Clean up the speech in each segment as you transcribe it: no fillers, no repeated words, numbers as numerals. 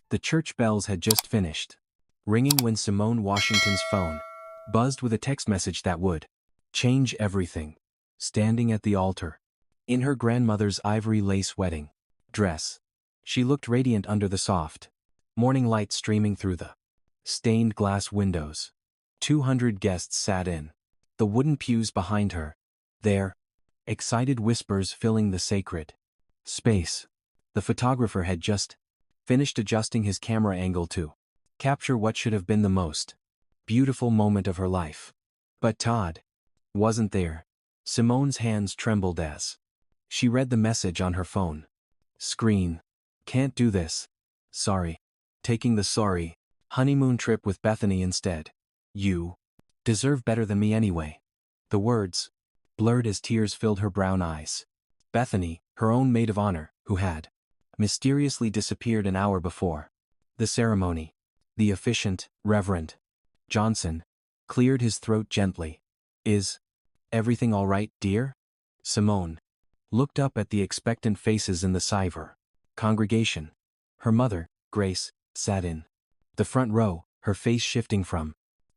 The church bells had just finished ringing when Simone Washington's phone buzzed with a text message that would change everything. Standing at the altar, in her grandmother's ivory lace wedding dress, she looked radiant under the soft morning light streaming through the stained glass windows. 200 guests sat in the wooden pews behind her, their excited whispers filling the sacred space. The photographer had just finished adjusting his camera angle to capture what should have been the most beautiful moment of her life. But Todd wasn't there. Simone's hands trembled as she read the message on her phone screen. Can't do this. Sorry. Taking the sorry honeymoon trip with Bethany instead. You deserve better than me anyway. The words blurred as tears filled her brown eyes. Bethany, her own maid of honor, who had mysteriously disappeared an hour before the ceremony. The officiant, Reverend Johnson, cleared his throat gently. Is everything all right, dear? Simone looked up at the expectant faces in the Siver congregation. Her mother, Grace, sat in the front row, her face shifting from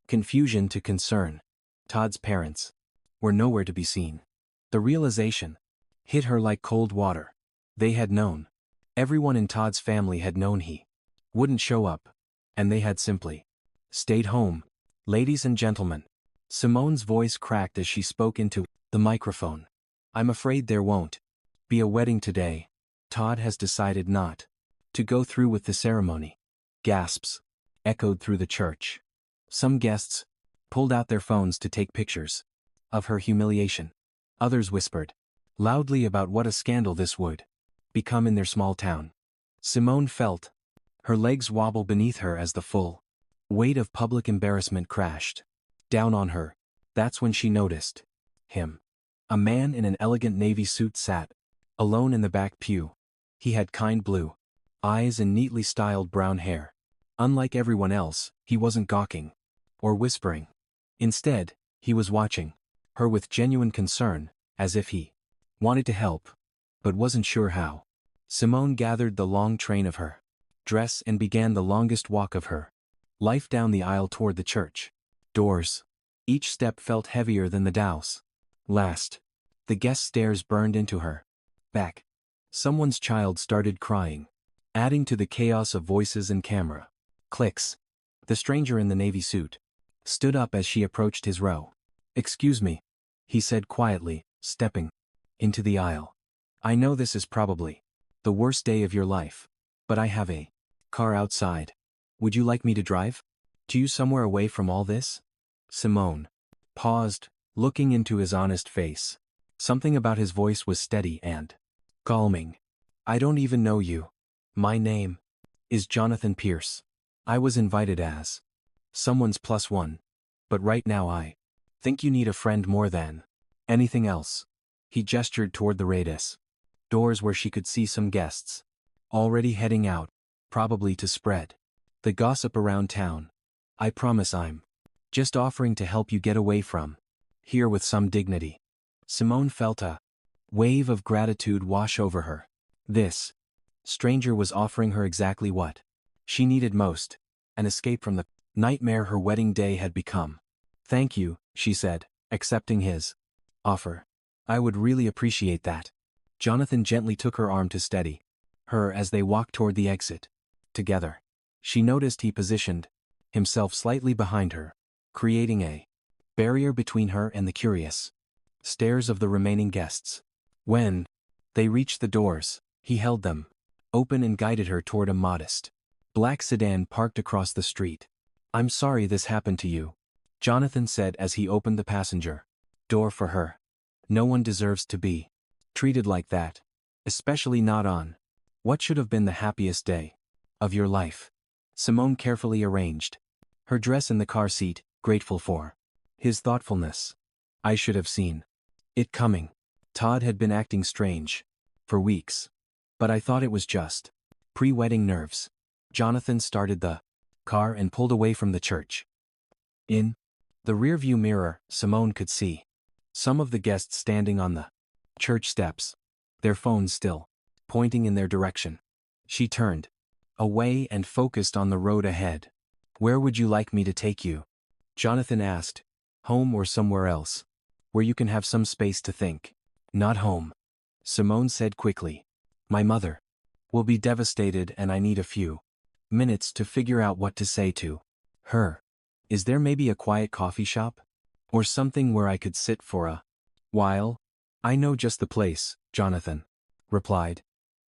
confusion to concern. Todd's parents were nowhere to be seen. The realization hit her like cold water. They had known. Everyone in Todd's family had known he wouldn't show up, and they had simply stayed home. Ladies and gentlemen, Simone's voice cracked as she spoke into the microphone. I'm afraid there won't be a wedding today. Todd has decided not to go through with the ceremony. Gasps echoed through the church. Some guests pulled out their phones to take pictures of her humiliation. Others whispered loudly about what a scandal this would become in their small town. Simone felt her legs wobble beneath her as the full weight of public embarrassment crashed down on her. That's when she noticed him. A man in an elegant navy suit sat alone in the back pew. He had kind blue eyes and neatly styled brown hair. Unlike everyone else, he wasn't gawking or whispering. Instead, he was watching her with genuine concern, as if he wanted to help, but wasn't sure how. Simone gathered the long train of her dress and began the longest walk of her life down the aisle toward the church doors. Each step felt heavier than the dow's last. The guest stares burned into her back. Someone's child started crying, adding to the chaos of voices and camera clicks. The stranger in the navy suit stood up as she approached his row. Excuse me, he said quietly, stepping into the aisle. I know this is probably the worst day of your life, but I have a car outside. Would you like me to drive to you somewhere away from all this? Simone paused, looking into his honest face. Something about his voice was steady and calming. I don't even know you. My name is Jonathan Pierce. I was invited as someone's plus one, but right now I think you need a friend more than anything else. He gestured toward the Heiress doors where she could see some guests already heading out, probably to spread the gossip around town. I promise I'm just offering to help you get away from here with some dignity. Simone felt a wave of gratitude wash over her. This stranger was offering her exactly what she needed most, an escape from the nightmare her wedding day had become. Thank you, she said, accepting his offer. I would really appreciate that. Jonathan gently took her arm to steady her as they walked toward the exit together. She noticed he positioned himself slightly behind her, creating a barrier between her and the curious stares of the remaining guests. When they reached the doors, he held them open and guided her toward a modest black sedan parked across the street. I'm sorry this happened to you, Jonathan said as he opened the passenger door for her. No one deserves to be treated like that, especially not on what should have been the happiest day of your life. Simone carefully arranged her dress in the car seat, grateful for his thoughtfulness. I should have seen it coming. Todd had been acting strange for weeks, but I thought it was just pre-wedding nerves. Jonathan started the car and pulled away from the church. In the rearview mirror, Simone could see some of the guests standing on the church steps, their phones still pointing in their direction. She turned away and focused on the road ahead. Where would you like me to take you? Jonathan asked. Home or somewhere else? Where you can have some space to think. Not home. Simone said quickly. My mother will be devastated and I need a few minutes to figure out what to say to her. Is there maybe a quiet coffee shop? Or something where I could sit for a while? I know just the place, Jonathan replied,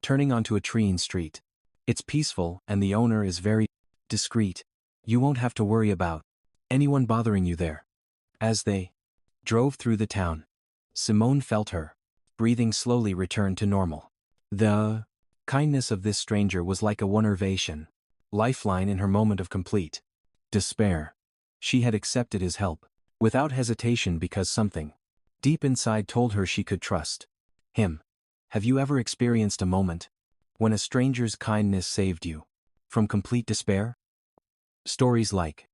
turning onto a tree in street. It's peaceful and the owner is very discreet. You won't have to worry about anyone bothering you there. As they drove through the town, Simone felt her breathing slowly return to normal. The kindness of this stranger was like a one-ervation lifeline in her moment of complete despair. She had accepted his help without hesitation because something deep inside told her she could trust him. Have you ever experienced a moment when a stranger's kindness saved you from complete despair? Stories like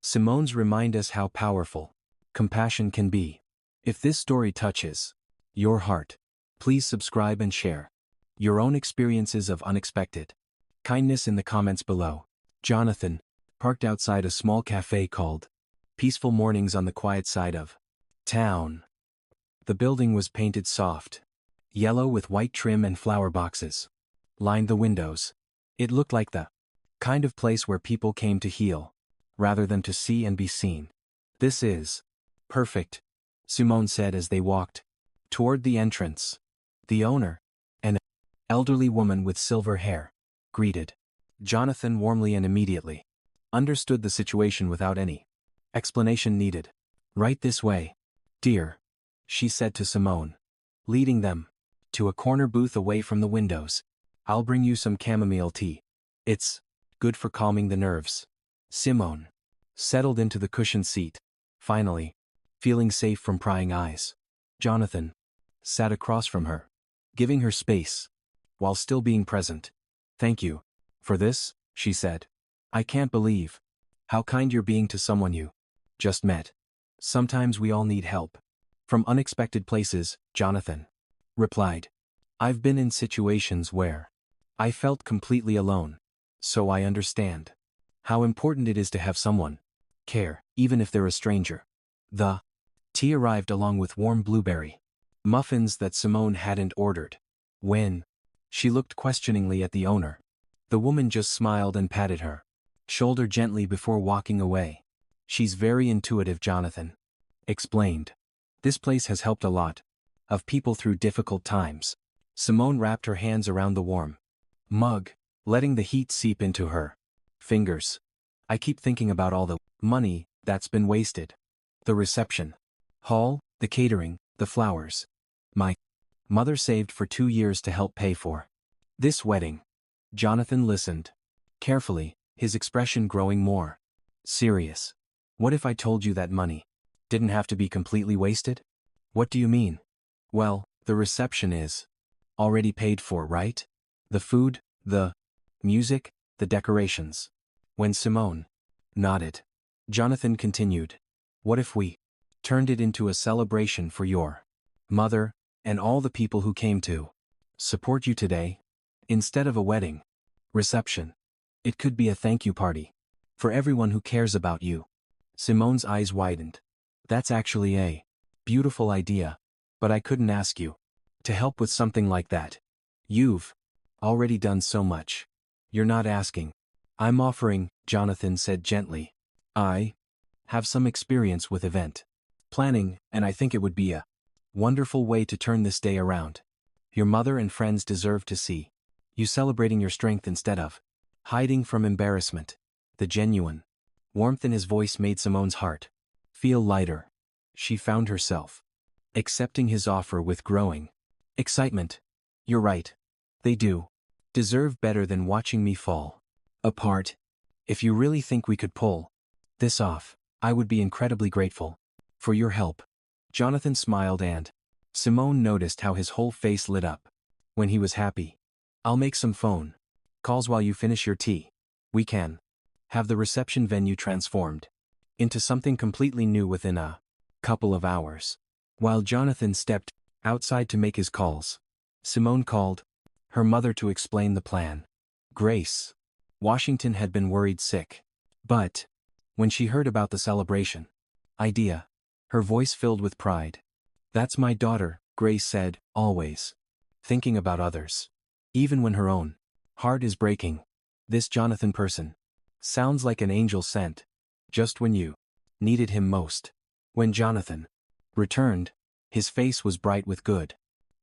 Simone's remind us how powerful compassion can be. If this story touches your heart, please subscribe and share your own experiences of unexpected kindness in the comments below. Jonathan parked outside a small cafe called Peaceful Mornings on the quiet side of town. The building was painted soft yellow with white trim and flower boxes lined the windows. It looked like the kind of place where people came to heal rather than to see and be seen. This is perfect, Simone said as they walked toward the entrance. The owner, an elderly woman with silver hair, greeted Jonathan warmly and immediately understood the situation without any explanation needed. Right this way, dear, she said to Simone, leading them to a corner booth away from the windows. I'll bring you some chamomile tea. It's good for calming the nerves. Simone settled into the cushioned seat, finally, feeling safe from prying eyes. Jonathan sat across from her, giving her space, while still being present. Thank you for this, she said. I can't believe how kind you're being to someone you just met. Sometimes we all need help from unexpected places, Jonathan replied. I've been in situations where I felt completely alone, so I understand how important it is to have someone care, even if they're a stranger. The tea arrived along with warm blueberry muffins that Simone hadn't ordered. When she looked questioningly at the owner, the woman just smiled and patted her shoulder gently before walking away. She's very intuitive, Jonathan explained. This place has helped a lot of people through difficult times. Simone wrapped her hands around the warm mug, letting the heat seep into her fingers. I keep thinking about all the money that's been wasted. The reception hall, the catering, the flowers. My mother saved for 2 years to help pay for this wedding. Jonathan listened carefully, his expression growing more serious. What if I told you that money didn't have to be completely wasted? What do you mean? Well, the reception is already paid for, right? The food, the music, the decorations. When Simone nodded, Jonathan continued. What if we turned it into a celebration for your mother and all the people who came to support you today? Instead of a wedding reception, it could be a thank you party for everyone who cares about you. Simone's eyes widened. That's actually a beautiful idea, but I couldn't ask you to help with something like that. You've already done so much. You're not asking. I'm offering, Jonathan said gently. I have some experience with event planning, and I think it would be a wonderful way to turn this day around. Your mother and friends deserve to see you celebrating your strength instead of hiding from embarrassment. The genuine warmth in his voice made Simone's heart feel lighter. She found herself accepting his offer with growing excitement. You're right. They do deserve better than watching me fall apart. If you really think we could pull this off, I would be incredibly grateful for your help. Jonathan smiled and Simone noticed how his whole face lit up when he was happy. I'll make some phone calls while you finish your tea. We can have the reception venue transformed into something completely new within a couple of hours. While Jonathan stepped outside to make his calls, Simone called her mother to explain the plan. Grace Washington had been worried sick. But, when she heard about the celebration, her voice filled with pride. "That's my daughter," Grace said, always thinking about others. Even when her own heart is breaking. This Jonathan person sounds like an angel sent, just when you needed him most. When Jonathan returned, his face was bright with good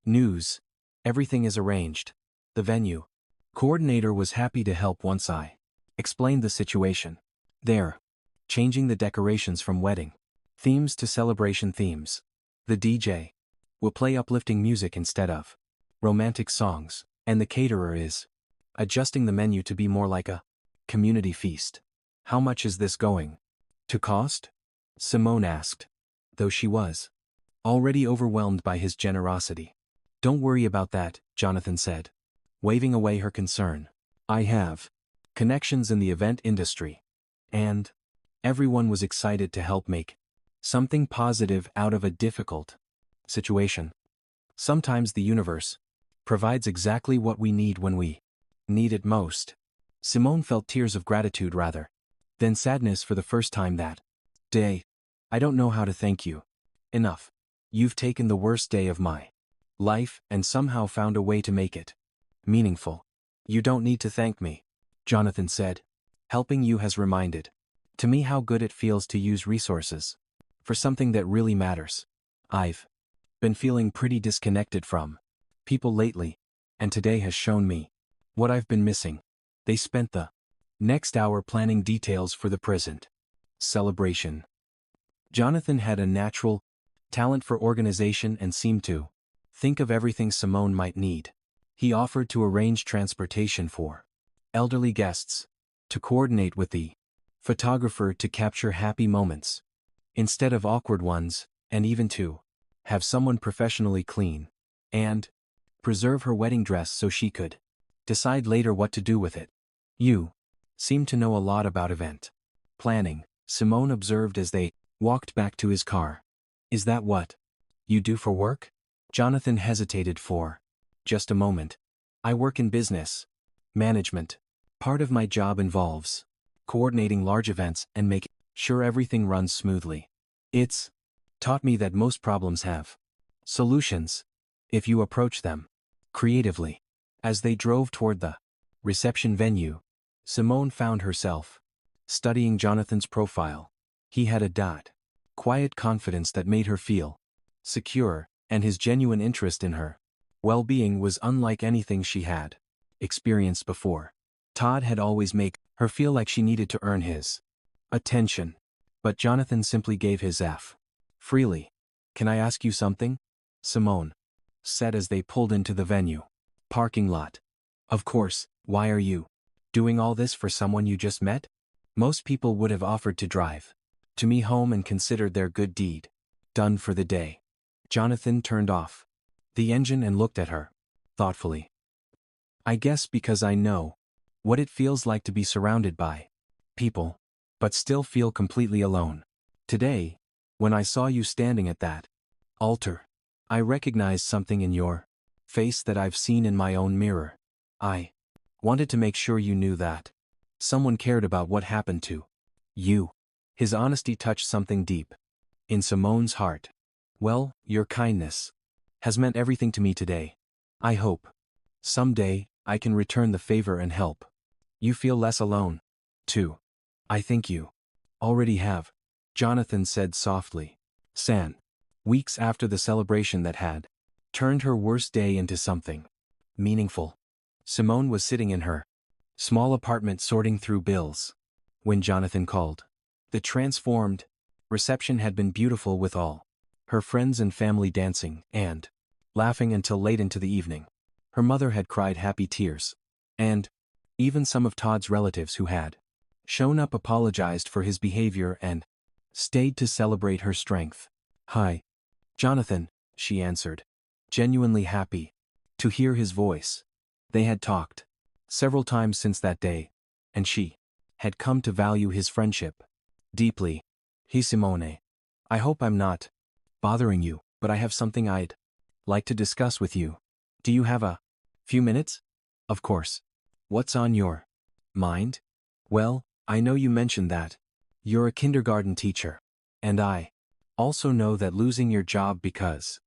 news. Everything is arranged. The venue coordinator was happy to help once I explained the situation. They're changing the decorations from wedding themes to celebration themes. The DJ will play uplifting music instead of romantic songs, and the caterer is adjusting the menu to be more like a community feast. "How much is this going to cost?" Simone asked, though she was already overwhelmed by his generosity. "Don't worry about that," Jonathan said, waving away her concern. "I have connections in the event industry." And everyone was excited to help make something positive out of a difficult situation. Sometimes the universe provides exactly what we need when we need it most. Simone felt tears of gratitude rather than sadness for the first time that day. "I don't know how to thank you enough. You've taken the worst day of my life and somehow found a way to make it meaningful." "You don't need to thank me," Jonathan said. "Helping you has reminded to me how good it feels to use resources for something that really matters. I've been feeling pretty disconnected from people lately, and today has shown me what I've been missing." They spent the next hour planning details for the present celebration. Jonathan had a natural talent for organization and seemed to think of everything Simone might need. He offered to arrange transportation for elderly guests, to coordinate with the photographer to capture happy moments instead of awkward ones, and even to have someone professionally clean and preserve her wedding dress so she could decide later what to do with it. "You seem to know a lot about event planning," Simone observed as they walked back to his car. "Is that what you do for work?" Jonathan hesitated for just a moment. "I work in business management. Part of my job involves coordinating large events and making sure everything runs smoothly. It's taught me that most problems have solutions if you approach them creatively." As they drove toward the reception venue, Simone found herself studying Jonathan's profile. He had a quiet confidence that made her feel secure, and his genuine interest in her well-being was unlike anything she had experienced before. Todd had always made her feel like she needed to earn his attention, but Jonathan simply gave his freely. "Can I ask you something?" Simone said as they pulled into the venue parking lot. "Of course. Why are you doing all this for someone you just met?" "Most people would have offered to drive to me home and considered their good deed done for the day." Jonathan turned off the engine and looked at her thoughtfully. "I guess because I know what it feels like to be surrounded by people, but still feel completely alone. Today, when I saw you standing at that altar, I recognized something in your face that I've seen in my own mirror. I wanted to make sure you knew that someone cared about what happened to you." His honesty touched something deep in Simone's heart. "Well, your kindness has meant everything to me today. I hope someday I can return the favor and help you feel less alone, too." "I think you already have," Jonathan said softly. Weeks after the celebration that had turned her worst day into something meaningful, Simone was sitting in her small apartment sorting through bills when Jonathan called. The transformed reception had been beautiful, with all her friends and family dancing and laughing until late into the evening. Her mother had cried happy tears, and even some of Todd's relatives who had shown up apologized for his behavior and stayed to celebrate her strength. "Hi, Jonathan," she answered, genuinely happy to hear his voice. They had talked several times since that day, and she had come to value his friendship deeply. "Hey Simone, I hope I'm not bothering you, but I have something I'd like to discuss with you. Do you have a few minutes?" "Of course. What's on your Mind? Well, I know you mentioned that. You're a kindergarten teacher. And I also know that losing your job because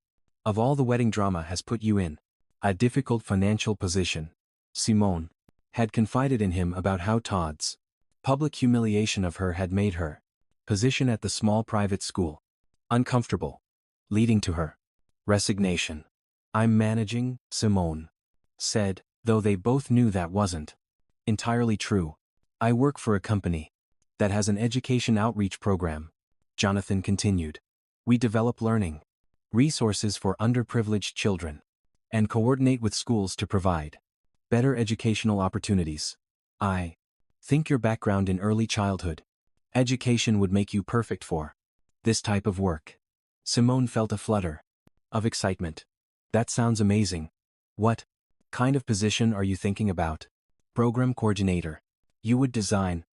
of all the wedding drama has put you in a difficult financial position. Simone had confided in him about how Todd's public humiliation of her had made her position at the small private school uncomfortable, leading to her resignation. I'm managing, Simone said, though they both knew that wasn't entirely true. I work for a company that has an education outreach program, Jonathan continued. We develop learning resources for underprivileged children and coordinate with schools to provide better educational opportunities. I think your background in early childhood education would make you perfect for this type of work. Simone felt a flutter of excitement. That sounds amazing. What kind of position are you thinking about? Program coordinator. You would design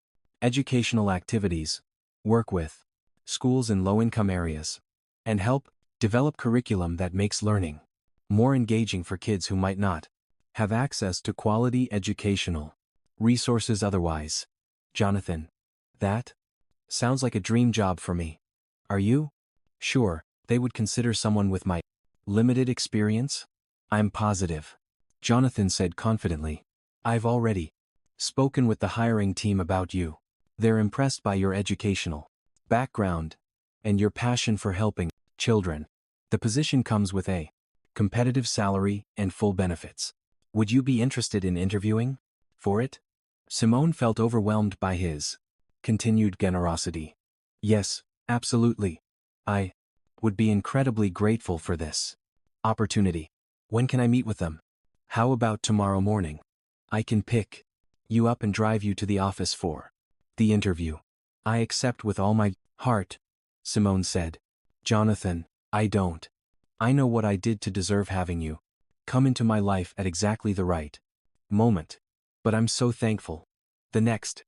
educational activities, work with schools in low-income areas, and help develop curriculum that makes learning more engaging for kids who might not have access to quality educational resources otherwise. Jonathan. That sounds like a dream job for me. Are you sure they would consider someone with my limited experience? I'm positive, Jonathan said confidently. I've already spoken with the hiring team about you. They're impressed by your educational background and your passion for helping children. The position comes with a competitive salary and full benefits. Would you be interested in interviewing for it? Simone felt overwhelmed by his continued generosity. Yes, absolutely. I would be incredibly grateful for this opportunity. When can I meet with them? How about tomorrow morning? I can pick you up and drive you to the office for the interview. I accept with all my heart, Simone said. Jonathan, I don't. I know what I did to deserve having you come into my life at exactly the right moment. But I'm so thankful. The next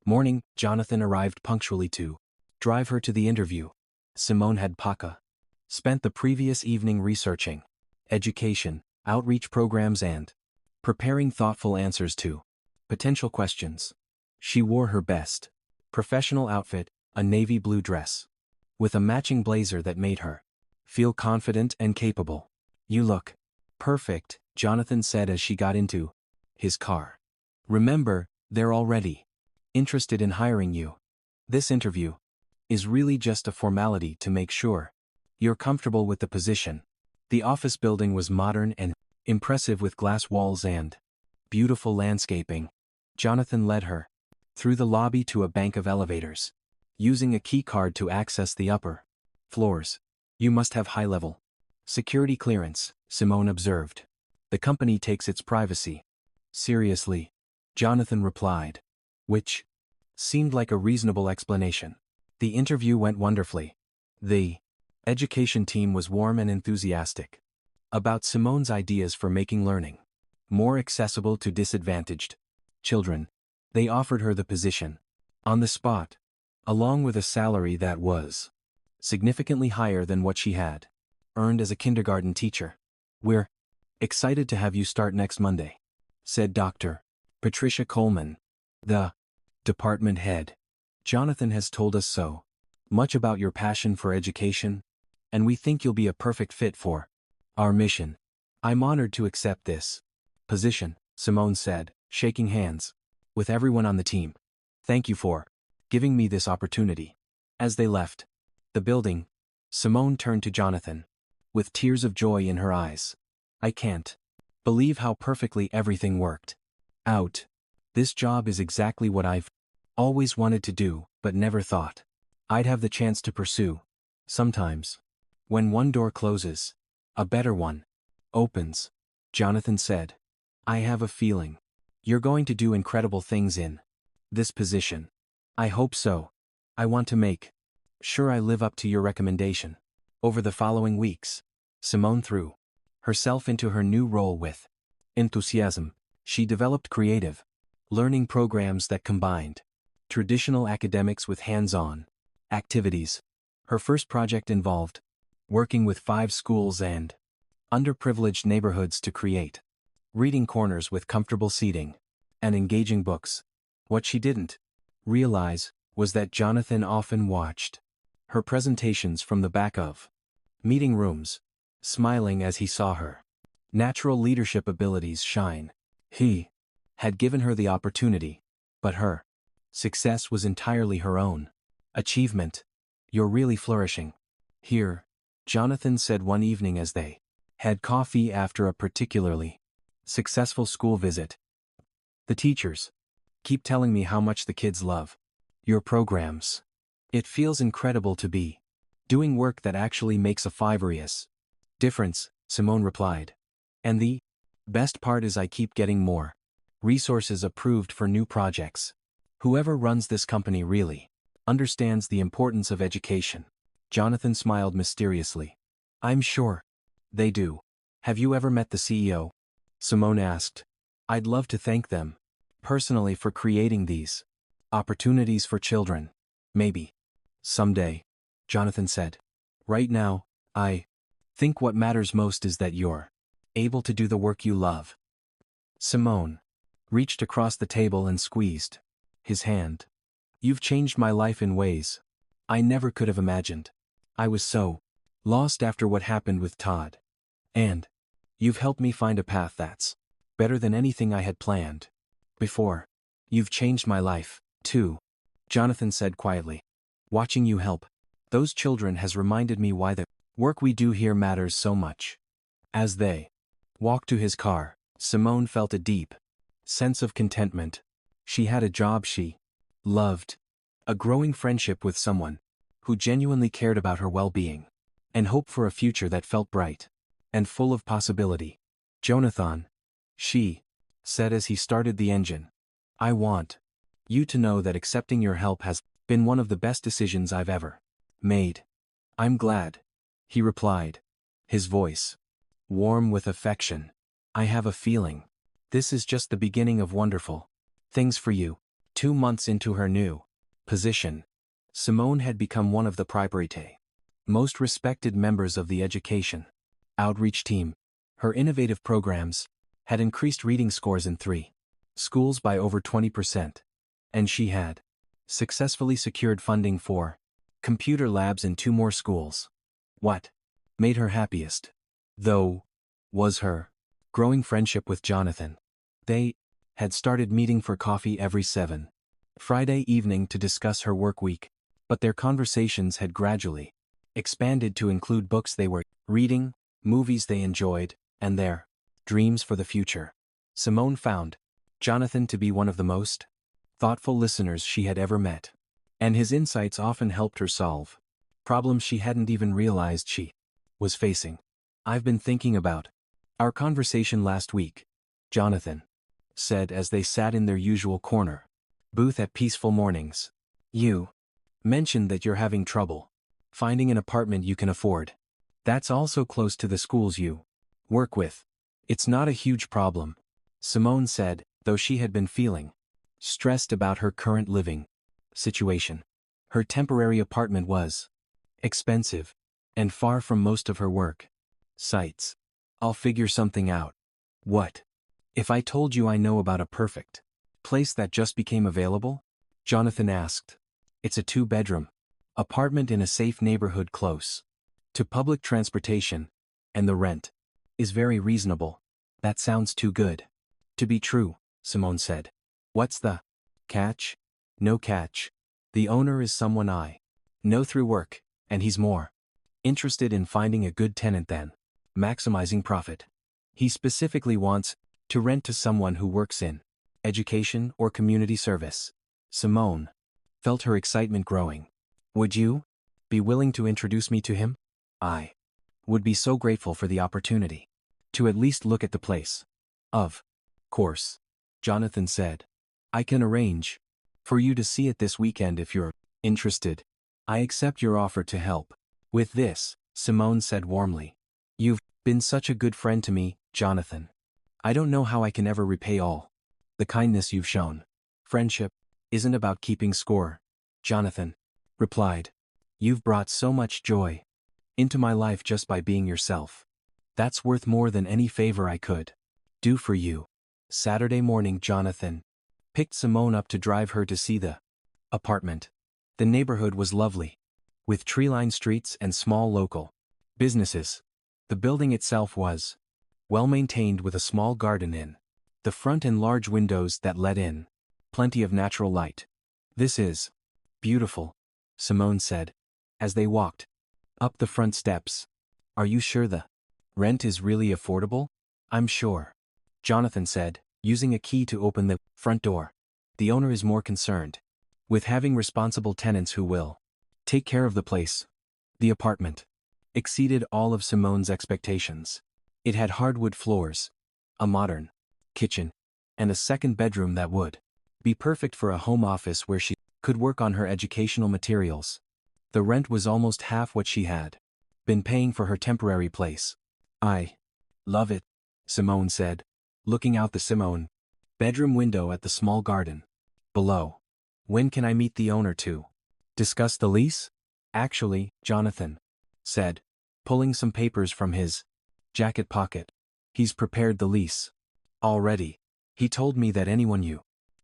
morning, Jonathan arrived punctually to drive her to the interview. Simone had spent the previous evening researching education, outreach programs and preparing thoughtful answers to potential questions. She wore her best professional outfit, a navy blue dress, with a matching blazer that made her feel confident and capable. You look perfect, Jonathan said as she got into his car. Remember, they're already interested in hiring you. This interview is really just a formality to make sure you're comfortable with the position. The office building was modern and impressive with glass walls and beautiful landscaping. Jonathan led her through the lobby to a bank of elevators, using a key card to access the upper floors. You must have high-level security clearance, Simone observed. The company takes its privacy seriously, Jonathan replied, which seemed like a reasonable explanation. The interview went wonderfully. The education team was warm and enthusiastic about Simone's ideas for making learning more accessible to disadvantaged children. They offered her the position on the spot, along with a salary that was significantly higher than what she had earned as a kindergarten teacher. We're excited to have you start next Monday, said Dr. Patricia Coleman, the department head. Jonathan has told us so much about your passion for education, and we think you'll be a perfect fit for our mission. I'm honored to accept this position, Simone said, shaking hands with everyone on the team. Thank you for giving me this opportunity. As they left the building, Simone turned to Jonathan with tears of joy in her eyes. I can't believe how perfectly everything worked out. This job is exactly what I've always wanted to do, but never thought I'd have the chance to pursue. Sometimes, when one door closes, a better one opens, Jonathan said. I have a feeling you're going to do incredible things in this position. I hope so. I want to make sure I live up to your recommendation. Over the following weeks, Simone threw herself into her new role with enthusiasm. She developed creative learning programs that combined traditional academics with hands-on activities. Her first project involved working with 5 schools and underprivileged neighborhoods to create reading corners with comfortable seating and engaging books. What she didn't realize was that Jonathan often watched her presentations from the back of meeting rooms, smiling as he saw her natural leadership abilities shine. He had given her the opportunity, but her success was entirely her own achievement. You're really flourishing here, Jonathan said one evening as they had coffee after a particularly successful school visit. The teachers keep telling me how much the kids love your programs. It feels incredible to be doing work that actually makes a fiverious difference, Simone replied. And the best part is I keep getting more resources approved for new projects. Whoever runs this company really understands the importance of education. Jonathan smiled mysteriously. I'm sure they do. Have you ever met the CEO? Simone asked. I'd love to thank them personally for creating these opportunities for children. Maybe someday, Jonathan said. Right now, I think what matters most is that you're able to do the work you love. Simone reached across the table and squeezed his hand. You've changed my life in ways I never could have imagined. I was so lost after what happened with Todd. And you've helped me find a path that's better than anything I had planned before. You've changed my life, too, Jonathan said quietly. Watching you help those children has reminded me why the work we do here matters so much. As they walked to his car, Simone felt a deep sense of contentment. She had a job she loved, a growing friendship with someone who genuinely cared about her well-being, and hope for a future that felt bright and full of possibility. Jonathan, she said as he started the engine, I want you to know that accepting your help has been one of the best decisions I've ever made. I'm glad, he replied, his voice warm with affection. I have a feeling this is just the beginning of wonderful things for you. 2 months into her new position, Simone had become one of the priority most respected members of the education outreach team. Her innovative programs had increased reading scores in 3 schools by over 20%, and she had successfully secured funding for computer labs in 2 more schools. What made her happiest, though, was her growing friendship with Jonathan. They had started meeting for coffee every Friday evening to discuss her work week, but their conversations had gradually expanded to include books they were reading, movies they enjoyed, and their dreams for the future. Simone found Jonathan to be one of the most thoughtful listeners she had ever met, and his insights often helped her solve problems she hadn't even realized she was facing. I've been thinking about our conversation last week, Jonathan said as they sat in their usual corner booth at Peaceful Mornings. You mentioned that you're having trouble finding an apartment you can afford. That's also close to the schools you work with. It's not a huge problem, Simone said, though she had been feeling stressed about her current living situation. Her temporary apartment was expensive and far from most of her work sites. I'll figure something out. What if I told you I know about a perfect place that just became available? Jonathan asked. It's a 2-bedroom apartment in a safe neighborhood close to public transportation, and the rent is very reasonable. That sounds too good to be true, Simone said. What's the catch? No catch. The owner is someone I know through work, and he's more interested in finding a good tenant than maximizing profit. He specifically wants to rent to someone who works in education or community service. Simone felt her excitement growing. Would you be willing to introduce me to him? I would be so grateful for the opportunity to at least look at the place. Of course, Jonathan said. I can arrange for you to see it this weekend if you're interested. I accept your offer to help with this, Simone said warmly. You've been such a good friend to me, Jonathan. I don't know how I can ever repay all the kindness you've shown. Friendship isn't about keeping score, Jonathan replied. You've brought so much joy into my life just by being yourself. That's worth more than any favor I could do for you. Saturday morning, Jonathan picked Simone up to drive her to see the apartment. The neighborhood was lovely, with tree-lined streets and small local businesses. The building itself was well-maintained with a small garden in the front and large windows that let in plenty of natural light. "This is beautiful," Simone said, as they walked up the front steps. "Are you sure the rent is really affordable?" "I'm sure," Jonathan said, using a key to open the front door. "The owner is more concerned with having responsible tenants who will take care of the place." The apartment exceeded all of Simone's expectations. It had hardwood floors, a modern kitchen, and a second bedroom that would be perfect for a home office where she could work on her educational materials. The rent was almost half what she had been paying for her temporary place. "I love it," Simone said, looking out the Simone bedroom window at the small garden below. "When can I meet the owner to discuss the lease?" "Actually," Jonathan said, pulling some papers from his jacket pocket, "he's prepared the lease already. He told me that anyone you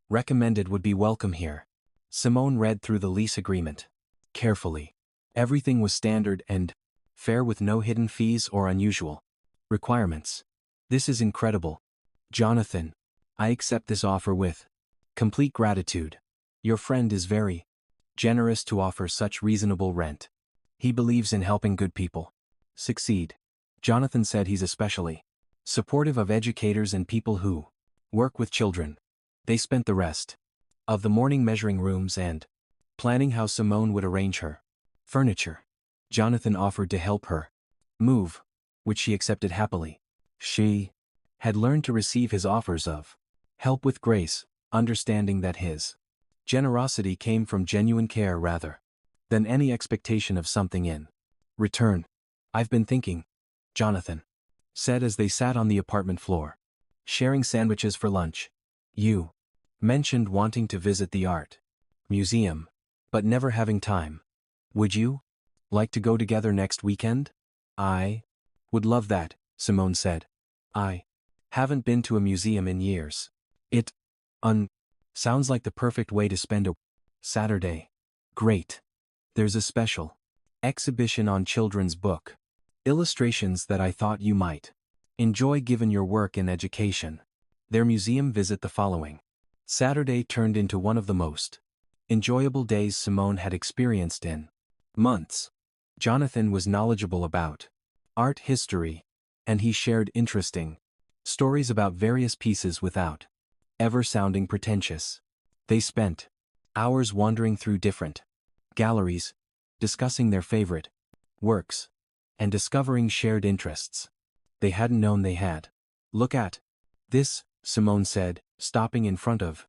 recommended would be welcome here." Simone read through the lease agreement carefully. Everything was standard and fair with no hidden fees or unusual requirements. "This is incredible, Jonathan. I accept this offer with complete gratitude. Your friend is very generous to offer such reasonable rent. He believes in helping good people succeed." Jonathan said he's especially supportive of educators and people who work with children. They spent the rest of the morning measuring rooms and planning how Simone would arrange her furniture. Jonathan offered to help her move, which she accepted happily. She had learned to receive his offers of help with grace, understanding that his generosity came from genuine care rather than any expectation of something in return. "I've been thinking," Jonathan said as they sat on the apartment floor, sharing sandwiches for lunch. "You mentioned wanting to visit the art museum, but never having time. Would you like to go together next weekend?" "I would love that," Simone said. "I haven't been to a museum in years. It sounds like the perfect way to spend a Saturday." "Great. There's a special exhibition on children's book illustrations that I thought you might enjoy given your work in education." Their museum visit the following Saturday turned into one of the most enjoyable days Simone had experienced in months. Jonathan was knowledgeable about art history, and he shared interesting stories about various pieces without ever sounding pretentious. They spent hours wandering through different galleries, discussing their favorite works, and discovering shared interests they hadn't known they had. "Look at this," Simone said, stopping in front of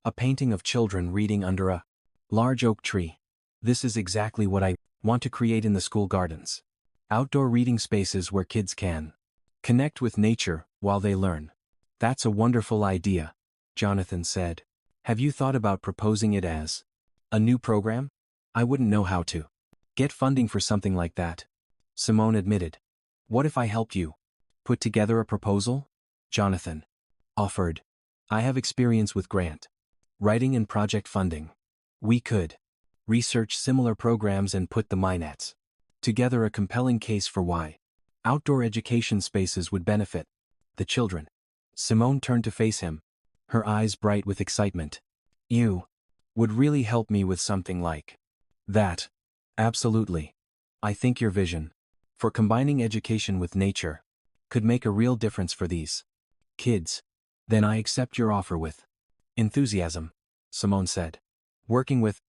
a painting of children reading under a large oak tree. "This is exactly what I want to create in the school gardens. Outdoor reading spaces where kids can connect with nature while they learn." "That's a wonderful idea," Jonathan said. "Have you thought about proposing it as a new program?" "I wouldn't know how to get funding for something like that," Simone admitted. "What if I helped you put together a proposal?" Jonathan offered. "I have experience with grant writing and project funding. We could research similar programs and put the minets together a compelling case for why outdoor education spaces would benefit the children." Simone turned to face him, her eyes bright with excitement. "You would really help me with something like that." "Absolutely. I think your vision for combining education with nature could make a real difference for these kids." "Then I accept your offer with enthusiasm," Simone said. "Working with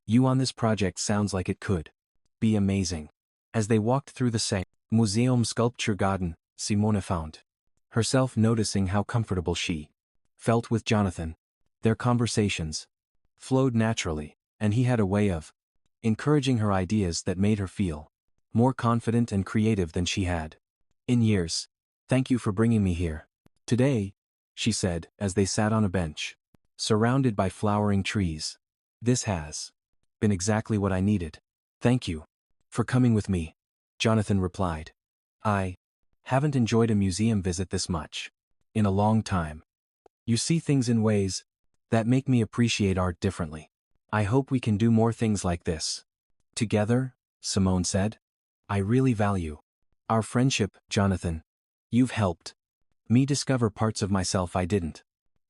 you on this project sounds like it could be amazing." As they walked through the same museum sculpture garden, Simone found herself noticing how comfortable she felt with Jonathan. Their conversations flowed naturally, and he had a way of encouraging her ideas that made her feel more confident and creative than she had in years. "Thank you for bringing me here today," she said as they sat on a bench, surrounded by flowering trees. "This has been exactly what I needed." "Thank you for coming with me," Jonathan replied. "I haven't enjoyed a museum visit this much in a long time. You see things in ways that make me appreciate art differently. I hope we can do more things like this together, Simone said. I really value our friendship, Jonathan. You've helped me discover parts of myself I didn't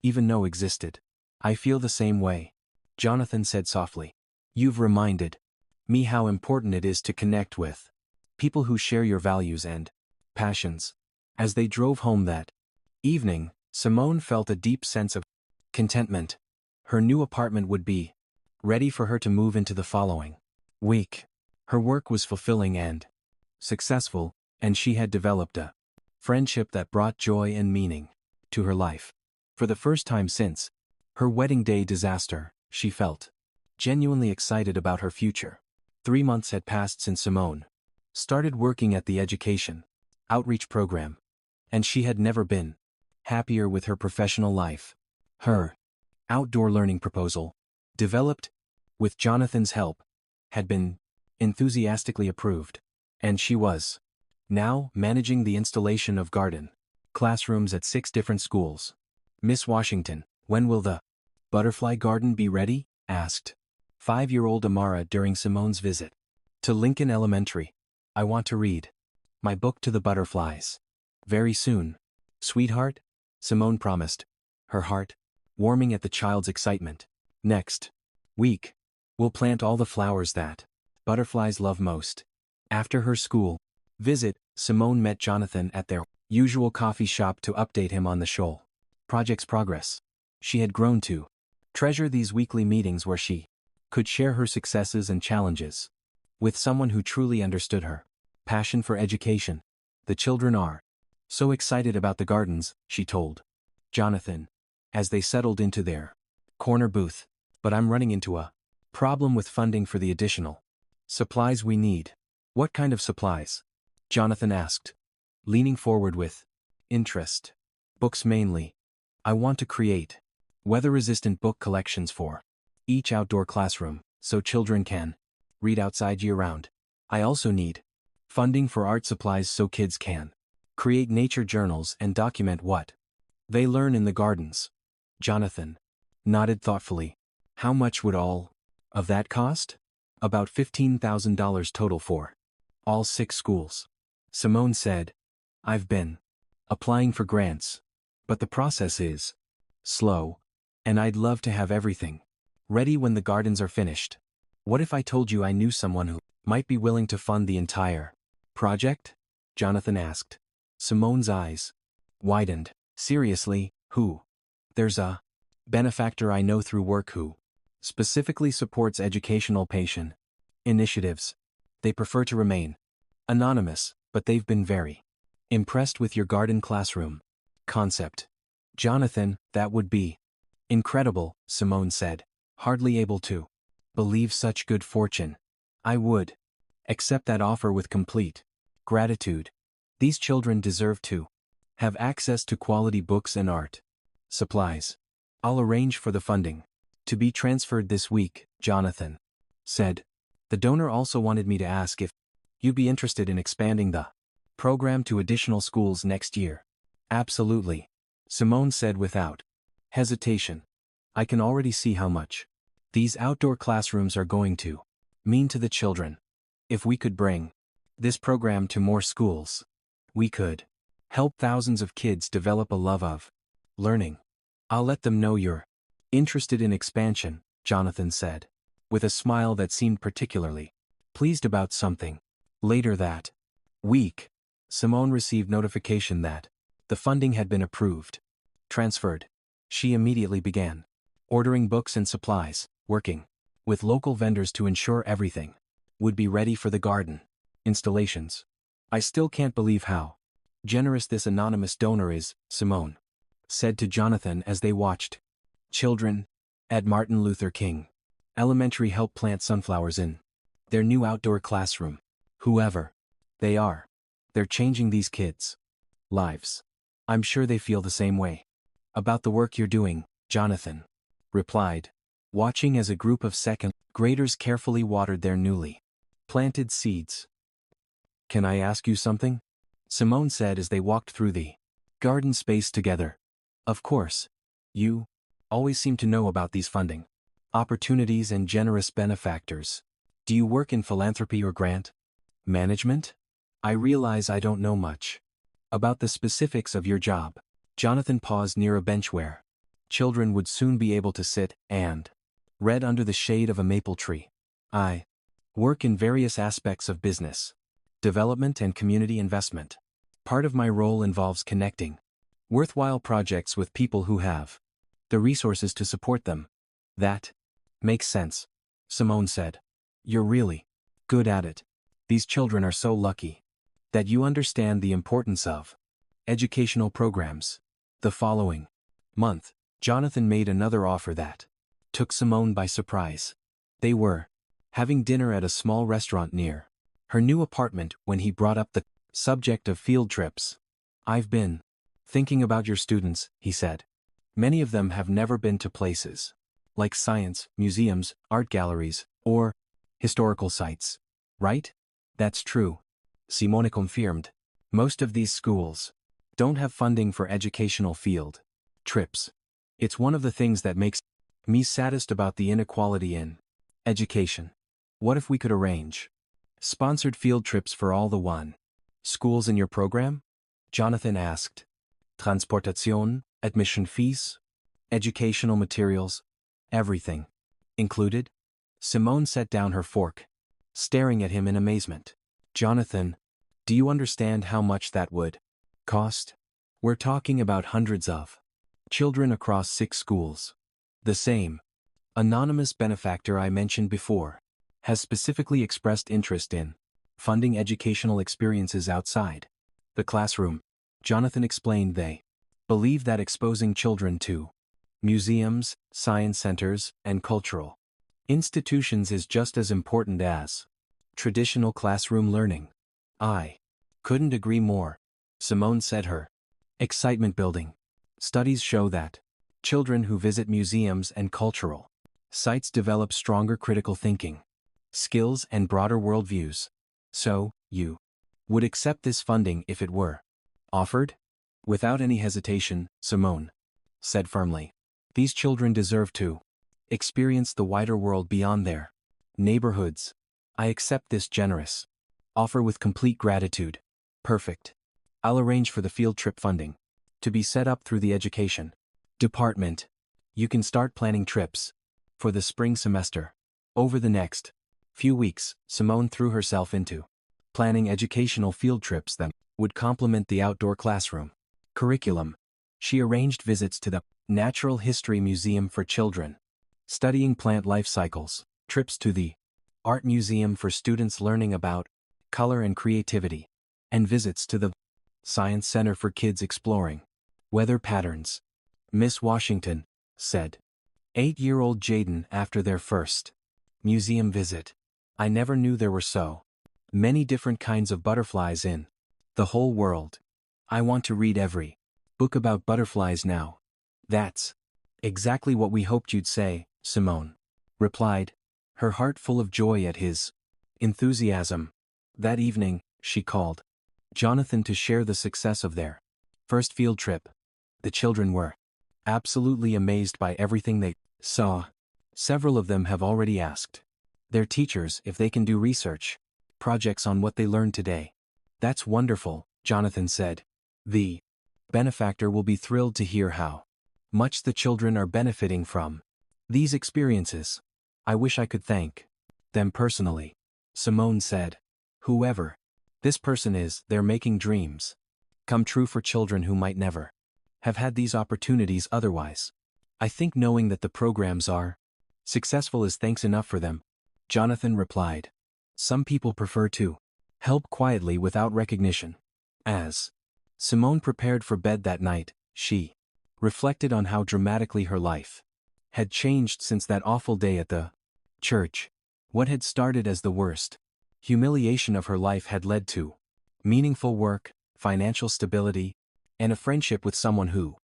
even know existed. I feel the same way, Jonathan said softly. You've reminded me how important it is to connect with people who share your values and passions. As they drove home that evening, Simone felt a deep sense of contentment. Her new apartment would be ready for her to move into the following week. Her work was fulfilling and successful, and she had developed a friendship that brought joy and meaning to her life. For the first time since her wedding day disaster, she felt genuinely excited about her future. 3 months had passed since Simone started working at the education outreach program, and she had never been happier with her professional life. Her outdoor learning proposal, developed with Jonathan's help, had been enthusiastically approved, and she was now managing the installation of garden classrooms at 6 different schools. Miss Washington, when will the butterfly garden be ready? Asked 5-year-old Amara during Simone's visit to Lincoln Elementary. I want to read my book to the butterflies very soon, sweetheart, Simone promised, her heart warming at the child's excitement. Next week, we'll plant all the flowers that butterflies love most. After her school visit, Simone met Jonathan at their usual coffee shop to update him on the shoal project's progress. She had grown to treasure these weekly meetings where she could share her successes and challenges with someone who truly understood her passion for education. The children are so excited about the gardens, she told Jonathan, as they settled into their corner booth. But I'm running into a problem with funding for the additional supplies we need. What kind of supplies? Jonathan asked, leaning forward with interest. Books mainly. I want to create weather-resistant book collections for each outdoor classroom, so children can read outside year-round. I also need funding for art supplies so kids can create nature journals and document what they learn in the gardens. Jonathan nodded thoughtfully. How much would all of that cost? About $15,000 total for all 6 schools. Simone said, I've been applying for grants, but the process is slow, and I'd love to have everything ready when the gardens are finished. What if I told you I knew someone who might be willing to fund the entire project? Jonathan asked. Simone's eyes widened. Seriously, who? There's a benefactor I know through work who specifically supports educational patient initiatives. They prefer to remain anonymous, but they've been very impressed with your garden classroom concept. Jonathan, that would be incredible, Simone said, hardly able to believe such good fortune. I would accept that offer with complete gratitude. These children deserve to have access to quality books and art supplies. I'll arrange for the funding to be transferred this week, Jonathan said. The donor also wanted me to ask if you'd be interested in expanding the program to additional schools next year. Absolutely, Simone said without hesitation. I can already see how much these outdoor classrooms are going to mean to the children. If we could bring this program to more schools, we could help thousands of kids develop a love of learning. I'll let them know you're interested in expansion, Jonathan said, with a smile that seemed particularly pleased about something. Later that week, Simone received notification that the funding had been approved. Transferred. She immediately began ordering books and supplies, working with local vendors to ensure everything would be ready for the garden installations. I still can't believe how generous this anonymous donor is, Simone said to Jonathan as they watched children at Martin Luther King Elementary help plant sunflowers in their new outdoor classroom. Whoever they are, they're changing these kids' lives. I'm sure they feel the same way about the work you're doing, Jonathan replied, watching as a group of second graders carefully watered their newly planted seeds. Can I ask you something? Simone said as they walked through the garden space together. Of course. You always seem to know about these funding opportunities and generous benefactors. Do you work in philanthropy or grant management? I realize I don't know much about the specifics of your job. Jonathan paused near a bench where children would soon be able to sit and read under the shade of a maple tree. I work in various aspects of business development and community investment. Part of my role involves connecting worthwhile projects with people who have the resources to support them. That makes sense, Simone said. You're really good at it. These children are so lucky that you understand the importance of educational programs. The following month, Jonathan made another offer that took Simone by surprise. They were having dinner at a small restaurant near her new apartment when he brought up the subject of field trips. I've been thinking about your students, he said. Many of them have never been to places like science, museums, art galleries, or historical sites. Right? That's true, Simone confirmed. Most of these schools don't have funding for educational field trips. It's one of the things that makes me saddest about the inequality in education. What if we could arrange sponsored field trips for all the schools in your program? Jonathan asked. Transportation, admission fees, educational materials, everything included? Simone set down her fork, staring at him in amazement. Jonathan, do you understand how much that would cost? We're talking about hundreds of children across 6 schools. The same anonymous benefactor I mentioned before has specifically expressed interest in funding educational experiences outside the classroom. Jonathan explained they believe that exposing children to museums, science centers, and cultural institutions is just as important as traditional classroom learning. I couldn't agree more, Simone said, her excitement building. Studies show that children who visit museums and cultural sites develop stronger critical thinking skills and broader worldviews. So, you would accept this funding if it were offered? Without any hesitation, Simone said firmly. These children deserve to experience the wider world beyond their neighborhoods. I accept this generous offer with complete gratitude. Perfect. I'll arrange for the field trip funding to be set up through the education department. You can start planning trips for the spring semester. Over the next few weeks, Simone threw herself into planning educational field trips that would complement the outdoor classroom curriculum. She arranged visits to the Natural History Museum for children studying plant life cycles, trips to the Art Museum for students learning about color and creativity, and visits to the Science Center for kids exploring weather patterns. Miss Washington said 8-year-old Jaden after their first museum visit, I never knew there were so many different kinds of butterflies in the whole world. I want to read every book about butterflies now. That's exactly what we hoped you'd say, Simone replied, her heart full of joy at his enthusiasm. That evening, she called Jonathan to share the success of their first field trip. The children were absolutely amazed by everything they saw. Several of them have already asked their teachers if they can do research projects on what they learned today. That's wonderful, Jonathan said. The benefactor will be thrilled to hear how much the children are benefiting from these experiences. I wish I could thank them personally, Simone said. Whoever this person is, they're making dreams come true for children who might never have had these opportunities otherwise. I think knowing that the programs are successful is thanks enough for them, Jonathan replied. Some people prefer to help quietly without recognition. As Simone prepared for bed that night, she reflected on how dramatically her life had changed since that awful day at the church. What had started as the worst humiliation of her life had led to meaningful work, financial stability, and a friendship with someone who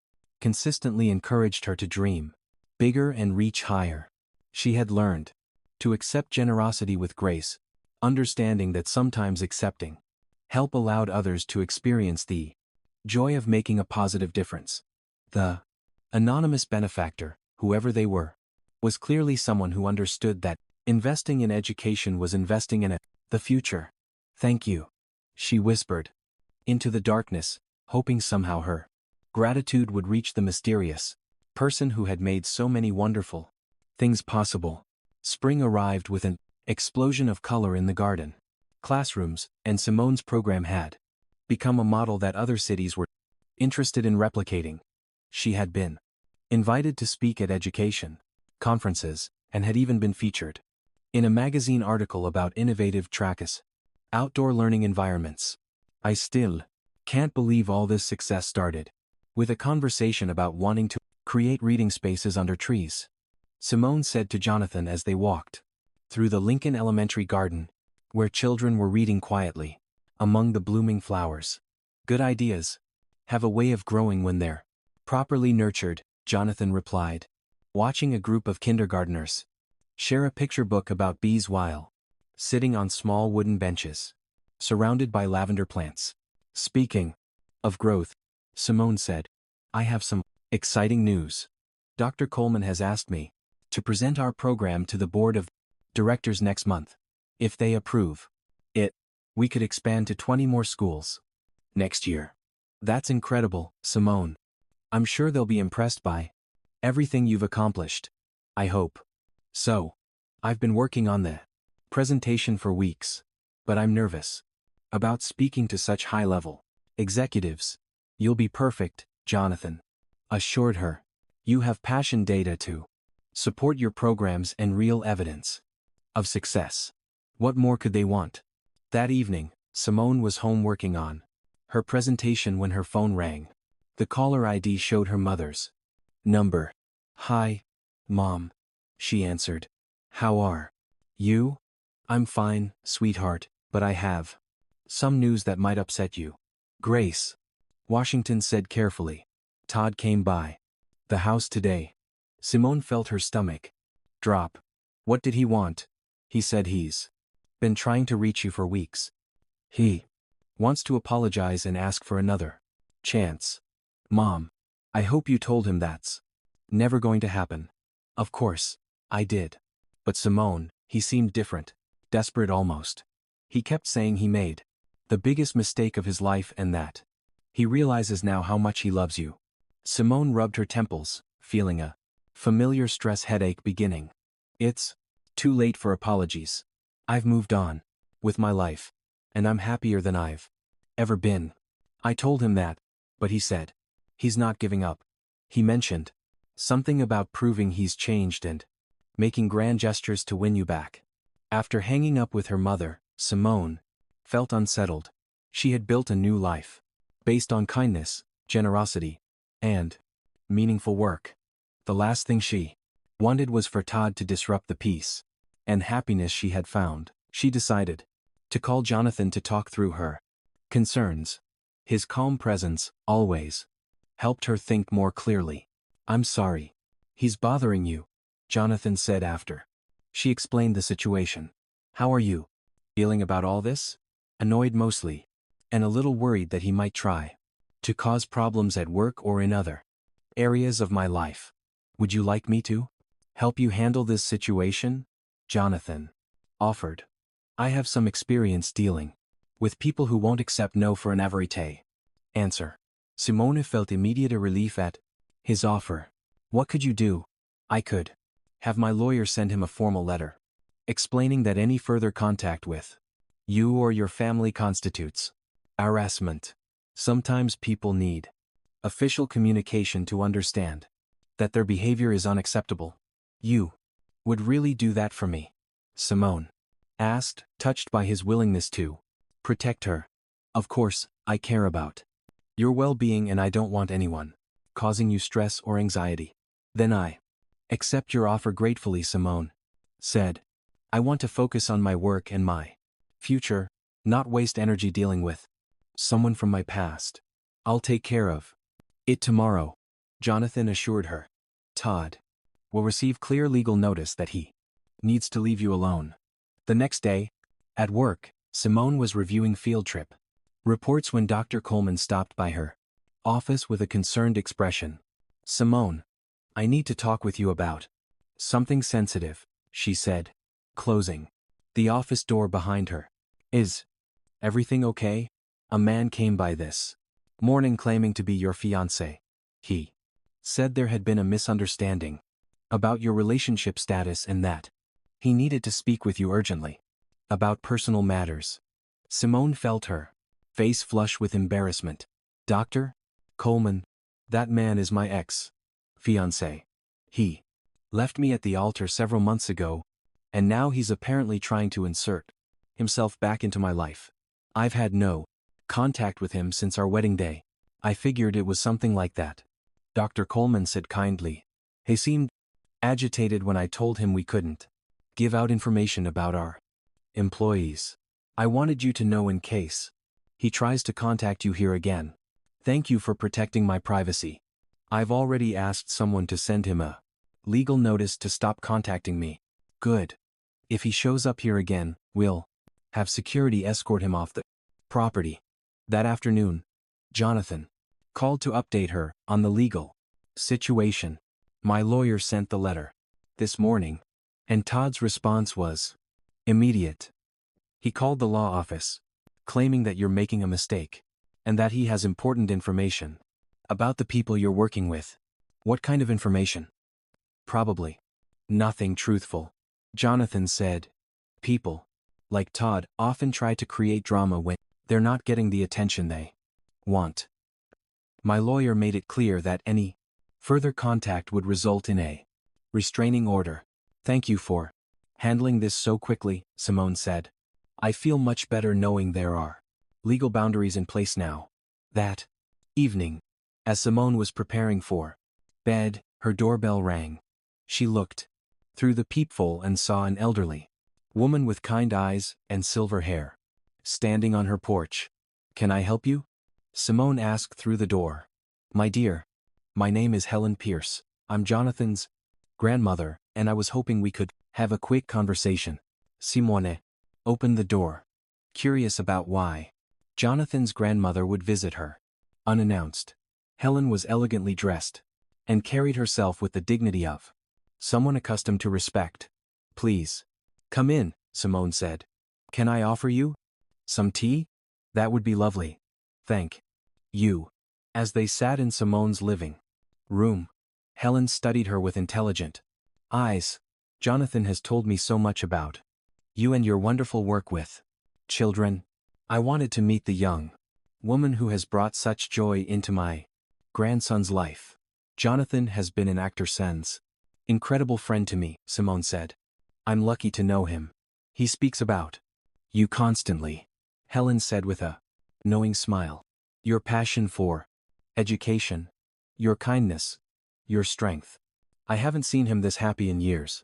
consistently encouraged her to dream bigger and reach higher. She had learned to accept generosity with grace, understanding that sometimes accepting help allowed others to experience the joy of making a positive difference. The anonymous benefactor whoever they were, was clearly someone who understood that investing in education was investing in the future. "Thank you," she whispered into the darkness, hoping somehow her gratitude would reach the mysterious person who had made so many wonderful things possible. Spring arrived with an explosion of color in the garden, classrooms, and Simone's program had become a model that other cities were interested in replicating. She had been invited to speak at education conferences, and had even been featured in a magazine article about innovative tracks, outdoor learning environments. "I still can't believe all this success started with a conversation about wanting to create reading spaces under trees," Simone said to Jonathan as they walked through the Lincoln Elementary garden, where children were reading quietly among the blooming flowers. "Good ideas have a way of growing when they're properly nurtured," Jonathan replied, watching a group of kindergartners share a picture book about bees while sitting on small wooden benches, surrounded by lavender plants. "Speaking of growth," Simone said, "I have some exciting news. Dr. Coleman has asked me to present our program to the board of directors next month. If they approve it, we could expand to 20 more schools next year." "That's incredible, Simone. I'm sure they'll be impressed by everything you've accomplished." "I hope so. I've been working on the presentation for weeks, but I'm nervous about speaking to such high-level executives." "You'll be perfect," Jonathan assured her. "You have passion, data to support your programs, and real evidence of success. What more could they want?" That evening, Simone was home working on her presentation when her phone rang. The caller ID showed her mother's number. "Hi, Mom," she answered. "How are you?" "I'm fine, sweetheart, but I have some news that might upset you." "Grace," Washington said carefully. "Todd came by the house today." Simone felt her stomach drop. "What did he want?" "He said he's been trying to reach you for weeks. He wants to apologize and ask for another chance." "Mom, I hope you told him that's never going to happen." "Of course, I did. But Simone, he seemed different, desperate almost. He kept saying he made the biggest mistake of his life and that he realizes now how much he loves you." Simone rubbed her temples, feeling a familiar stress headache beginning. "It's too late for apologies. I've moved on with my life, and I'm happier than I've ever been." "I told him that, but he said he's not giving up. He mentioned something about proving he's changed and making grand gestures to win you back." After hanging up with her mother, Simone felt unsettled. She had built a new life based on kindness, generosity, and meaningful work. The last thing she wanted was for Todd to disrupt the peace and happiness she had found. She decided to call Jonathan to talk through her concerns. His calm presence, always, helped her think more clearly. "I'm sorry he's bothering you," Jonathan said after she explained the situation. "How are you feeling about all this?" "Annoyed mostly, and a little worried that he might try to cause problems at work or in other areas of my life. Would you like me to help you handle this situation?" Jonathan offered. "I have some experience dealing with people who won't accept no for an averite answer." Simone felt immediate relief at his offer. "What could you do?" "I could have my lawyer send him a formal letter explaining that any further contact with you or your family constitutes harassment. Sometimes people need official communication to understand that their behavior is unacceptable." "You would really do that for me?" Simone asked, touched by his willingness to protect her. "Of course, I care about your well-being and I don't want anyone causing you stress or anxiety." "Then I accept your offer gratefully," Simone said. "I want to focus on my work and my future, not waste energy dealing with someone from my past. I'll take care of it tomorrow," Jonathan assured her. "Todd will receive clear legal notice that he needs to leave you alone." The next day, at work, Simone was reviewing field trip reports when Dr. Coleman stopped by her office with a concerned expression. "Simone, I need to talk with you about something sensitive, she said, closing the office door behind her. Is everything okay? A man came by this morning claiming to be your fiancé. He said there had been a misunderstanding about your relationship status and that he needed to speak with you urgently about personal matters. Simone felt her face flush with embarrassment. Dr. Coleman, that man is my ex-fiancé. He left me at the altar several months ago, and now he's apparently trying to insert himself back into my life. I've had no contact with him since our wedding day. I figured it was something like that. Dr. Coleman said kindly. He seemed agitated when I told him we couldn't give out information about our employees. I wanted you to know in case he tries to contact you here again. Thank you for protecting my privacy. I've already asked someone to send him a legal notice to stop contacting me. Good. If he shows up here again, we'll have security escort him off the property. That afternoon, Jonathan called to update her on the legal situation. My lawyer sent the letter this morning, and Todd's response was immediate. He called the law office, claiming that you're making a mistake, and that he has important information about the people you're working with. What kind of information? Probably nothing truthful, Jonathan said. People like Todd often try to create drama when they're not getting the attention they want. My lawyer made it clear that any further contact would result in a restraining order. Thank you for handling this so quickly, Simone said. I feel much better knowing there are legal boundaries in place now. That evening, as Simone was preparing for bed, her doorbell rang. She looked through the peephole and saw an elderly woman with kind eyes and silver hair standing on her porch. Can I help you? Simone asked through the door. My dear, my name is Helen Pierce. I'm Jonathan's grandmother, and I was hoping we could have a quick conversation. Simone opened the door, curious about why Jonathan's grandmother would visit her unannounced. Helen was elegantly dressed and carried herself with the dignity of someone accustomed to respect. Please come in, Simone said. Can I offer you some tea? That would be lovely. Thank you. As they sat in Simone's living room, Helen studied her with intelligent eyes. Jonathan has told me so much about you and your wonderful work with children. I wanted to meet the young woman who has brought such joy into my grandson's life. Jonathan has been an actor since. Incredible friend to me, Simone said. I'm lucky to know him. He speaks about you constantly, Helen said with a knowing smile. Your passion for education, your kindness, your strength. I haven't seen him this happy in years.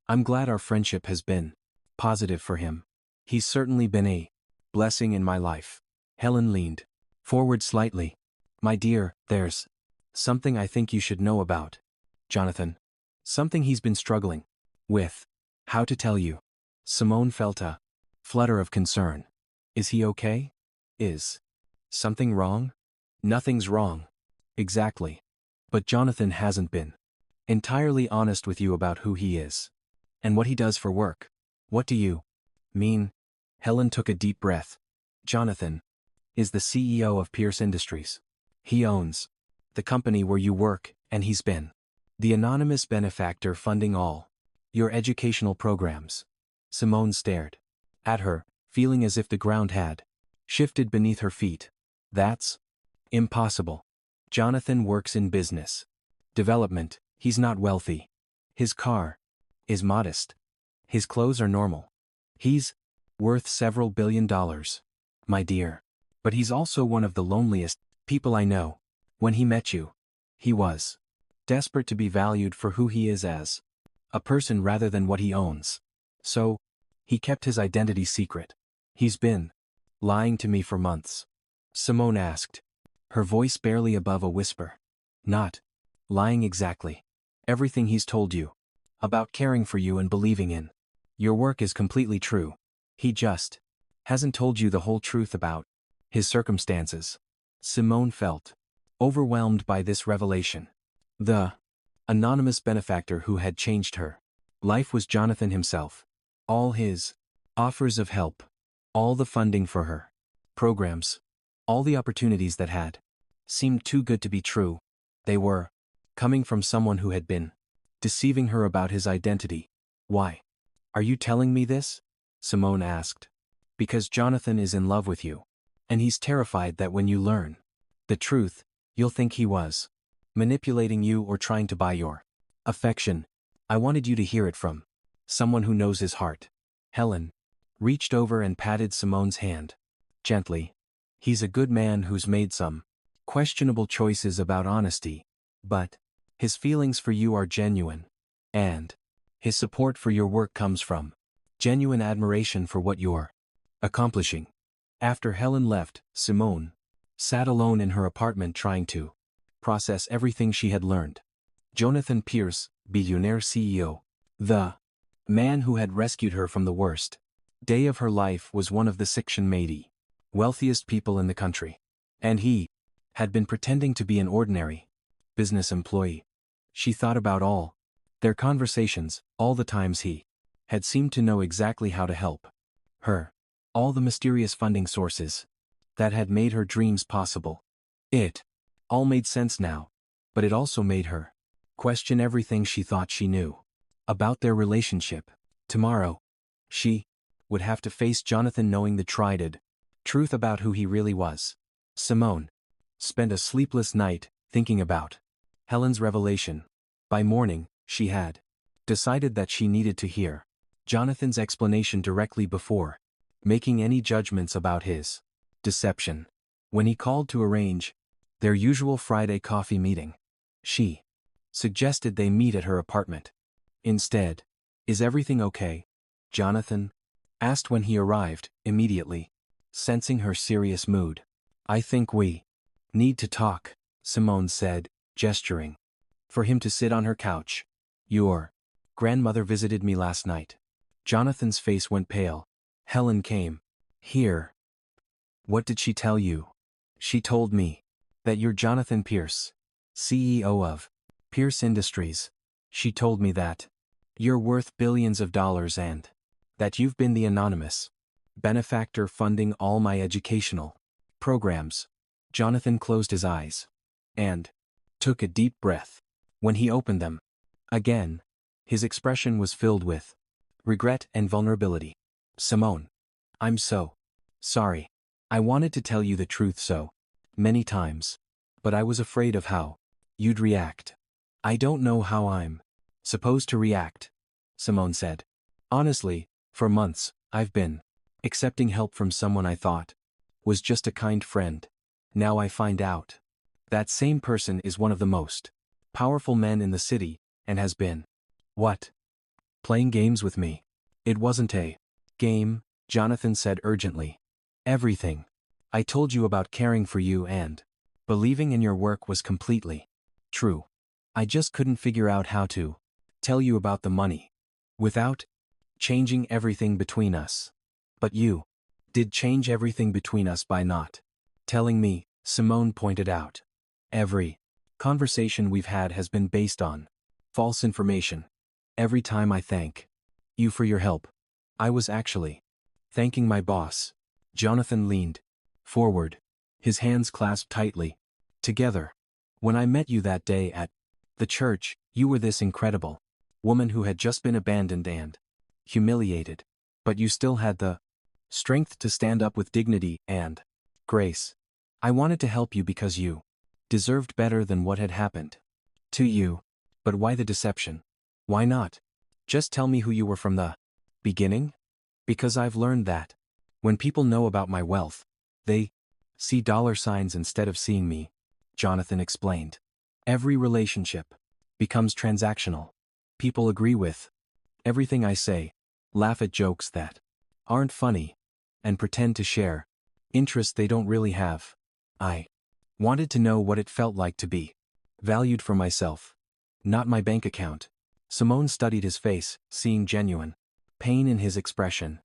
I'm glad our friendship has been positive for him. He's certainly been a blessing in my life. Helen leaned forward slightly. My dear, there's something I think you should know about Jonathan. Something he's been struggling with. How to tell you? Simone felt a flutter of concern. Is he okay? Is something wrong? Nothing's wrong. Exactly. But Jonathan hasn't been entirely honest with you about who he is and what he does for work. What do you mean? Helen took a deep breath. Jonathan is the CEO of Pierce Industries. He owns the company where you work, and he's been the anonymous benefactor funding all your educational programs. Simone stared at her, feeling as if the ground had shifted beneath her feet. That's impossible. Jonathan works in business development. He's not wealthy. His car is modest. His clothes are normal. He's worth several $billion, my dear. But he's also one of the loneliest people I know. When he met you, he was desperate to be valued for who he is as a person rather than what he owns. So, he kept his identity secret. He's been lying to me for months. Simone asked, her voice barely above a whisper. Not lying exactly. Everything he's told you about caring for you and believing in your work is completely true. He just hasn't told you the whole truth about his circumstances. Simone felt overwhelmed by this revelation. The anonymous benefactor who had changed her life was Jonathan himself. All his offers of help, all the funding for her programs, all the opportunities that had seemed too good to be true, they were coming from someone who had been deceiving her about his identity. Why are you telling me this? Simone asked. Because Jonathan is in love with you. And he's terrified that when you learn the truth, you'll think he was manipulating you or trying to buy your affection. I wanted you to hear it from someone who knows his heart. Helen reached over and patted Simone's hand gently. He's a good man who's made some questionable choices about honesty, but his feelings for you are genuine, and his support for your work comes from genuine admiration for what you're accomplishing. After Helen left, Simone sat alone in her apartment trying to process everything she had learned. Jonathan Pierce, Billionaire CEO, the man who had rescued her from the worst day of her life, was one of the Section 80 wealthiest people in the country. And he had been pretending to be an ordinary business employee. She thought about all their conversations, all the times he had seemed to know exactly how to help her, all the mysterious funding sources that had made her dreams possible. It all made sense now, but it also made her question everything she thought she knew about their relationship. Tomorrow, she would have to face Jonathan knowing the tried truth about who he really was. Simone spent a sleepless night thinking about Helen's revelation. By morning, she had decided that she needed to hear Jonathan's explanation directly before making any judgments about his deception. When he called to arrange their usual Friday coffee meeting, she suggested they meet at her apartment. Instead, "Is everything okay?" Jonathan asked when he arrived, immediately sensing her serious mood. "I think we need to talk," Simone said, gesturing for him to sit on her couch. "Your grandmother visited me last night." Jonathan's face went pale. "Helen came here. What did she tell you?" "She told me that you're Jonathan Pierce, CEO of Pierce Industries. She told me that you're worth billions of dollars and that you've been the anonymous benefactor funding all my educational programs." Jonathan closed his eyes and took a deep breath. When he opened them again, his expression was filled with regret and vulnerability. "Simone, I'm so sorry. I wanted to tell you the truth so many times, but I was afraid of how you'd react. I don't know how I'm supposed to react," Simone said. "Honestly, for months, I've been accepting help from someone I thought was just a kind friend. Now I find out that same person is one of the most powerful men in the city and has been, what? Playing games with me." "It wasn't a game," Jonathan said urgently. "Everything I told you about caring for you and believing in your work was completely true. I just couldn't figure out how to tell you about the money without changing everything between us. But you did change everything between us by not telling me," Simone pointed out. "Every conversation we've had has been based on false information. Every time I thank you for your help, I was actually thanking my boss." Jonathan leaned forward, his hands clasped tightly together. "When I met you that day at the church, you were this incredible woman who had just been abandoned and humiliated, but you still had the strength to stand up with dignity and grace. I wanted to help you because you deserved better than what had happened to you. But why the deception? Why not just tell me who you were from the beginning? Because I've learned that when people know about my wealth, they see dollar signs instead of seeing me," Jonathan explained. "Every relationship becomes transactional. People agree with everything I say, laugh at jokes that aren't funny, and pretend to share interests they don't really have. I wanted to know what it felt like to be valued for myself, not my bank account." Simone studied his face, seeing genuine pain in his expression.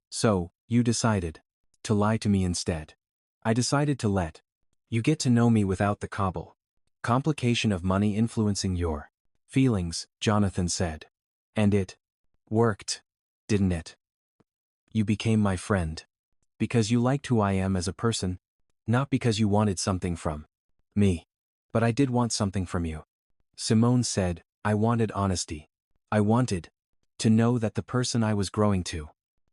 "So, you decided to lie to me instead." "I decided to let you get to know me without the complication of money influencing your Feelings, Jonathan said. And it worked, didn't it? You became my friend. Because you liked who I am as a person, not because you wanted something from me. But I did want something from you. Simone said, I wanted honesty. I wanted to know that the person I was growing to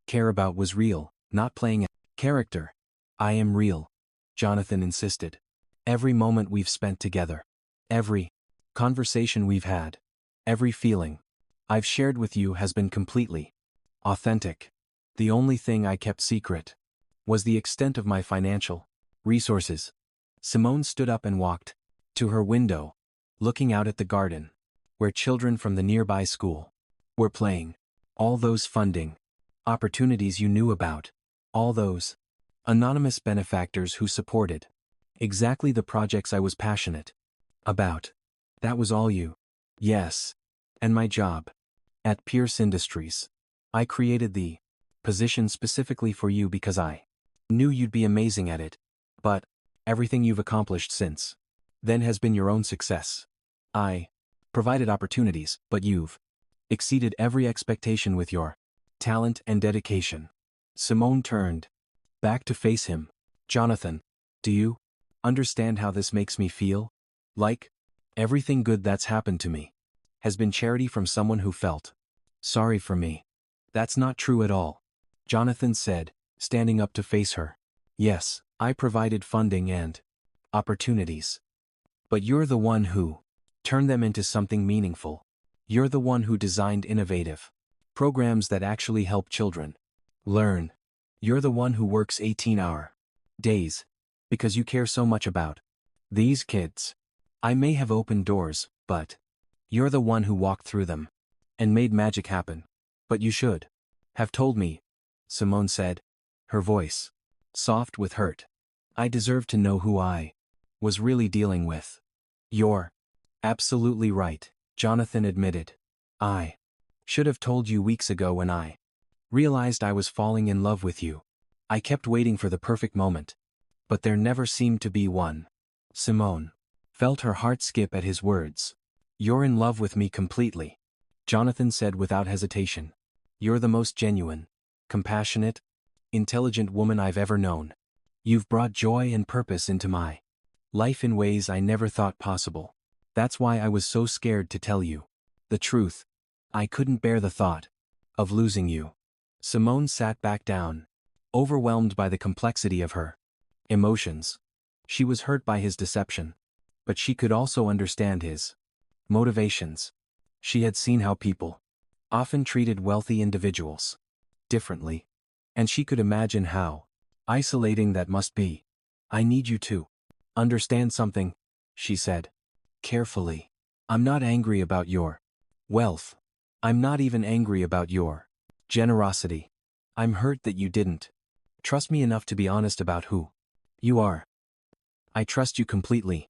care about was real, not playing a character. I am real, Jonathan insisted. Every moment we've spent together, every conversation we've had, every feeling I've shared with you has been completely authentic. The only thing I kept secret was the extent of my financial resources. Simone stood up and walked to her window, looking out at the garden, where children from the nearby school were playing. All those funding opportunities you knew about, all those anonymous benefactors who supported exactly the projects I was passionate about. That was all you. Yes. And my job at Pierce Industries. I created the position specifically for you because I knew you'd be amazing at it. But everything you've accomplished since then has been your own success. I provided opportunities, but you've exceeded every expectation with your talent and dedication. Simone turned back to face him. Jonathan, do you understand how this makes me feel? Like everything good that's happened to me has been charity from someone who felt sorry for me. That's not true at all, Jonathan said, standing up to face her. Yes, I provided funding and opportunities. But you're the one who turned them into something meaningful. You're the one who designed innovative programs that actually help children learn. You're the one who works 18-hour days because you care so much about these kids. I may have opened doors, but you're the one who walked through them and made magic happen. But you should have told me, Simone said, her voice soft with hurt. I deserve to know who I was really dealing with. You're absolutely right, Jonathan admitted. I should have told you weeks ago when I realized I was falling in love with you. I kept waiting for the perfect moment, but there never seemed to be one. Simone felt her heart skip at his words. You're in love with me completely, Jonathan said without hesitation. You're the most genuine, compassionate, intelligent woman I've ever known. You've brought joy and purpose into my life in ways I never thought possible. That's why I was so scared to tell you the truth. I couldn't bear the thought of losing you. Simone sat back down, overwhelmed by the complexity of her emotions. She was hurt by his deception, but she could also understand his motivations. She had seen how people often treated wealthy individuals differently, and she could imagine how isolating that must be. I need you to understand something, she said carefully. I'm not angry about your wealth. I'm not even angry about your generosity. I'm hurt that you didn't trust me enough to be honest about who you are. I trust you completely,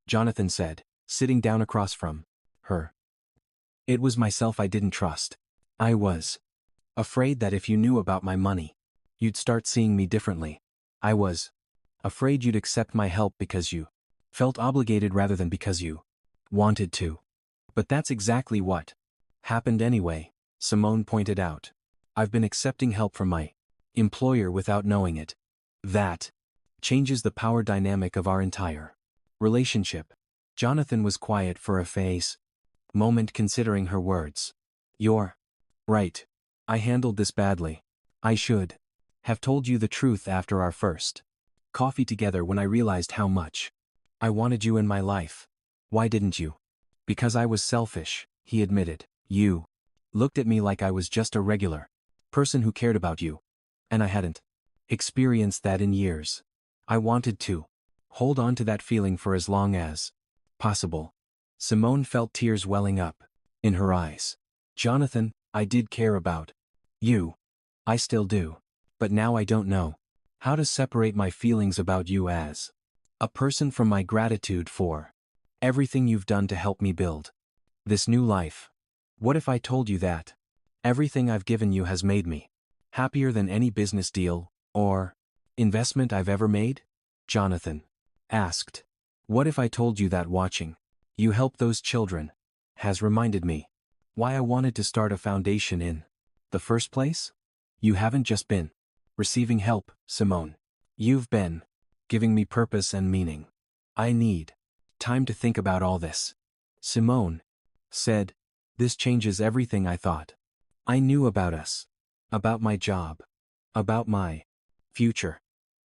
Jonathan said, sitting down across from her. It was myself I didn't trust. I was afraid that if you knew about my money, you'd start seeing me differently. I was afraid you'd accept my help because you felt obligated rather than because you wanted to. But that's exactly what happened anyway, Simone pointed out. I've been accepting help from my employer without knowing it. That changes the power dynamic of our entire relationship. Jonathan was quiet for a moment considering her words. You're right. I handled this badly. I should have told you the truth after our first coffee together when I realized how much I wanted you in my life. Why didn't you? Because I was selfish, he admitted. You looked at me like I was just a regular person who cared about you, and I hadn't experienced that in years. I wanted to hold on to that feeling for as long as possible. Simone felt tears welling up in her eyes. Jonathan, I did care about you. I still do. But now I don't know how to separate my feelings about you as a person from my gratitude for everything you've done to help me build this new life. What if I told you that everything I've given you has made me happier than any business deal or investment I've ever made? Jonathan asked. What if I told you that watching you help those children has reminded me why I wanted to start a foundation in the first place. You haven't just been receiving help, Simone. You've been giving me purpose and meaning. I need time to think about all this. Simone said, this changes everything I thought I knew about us, about my job, about my future.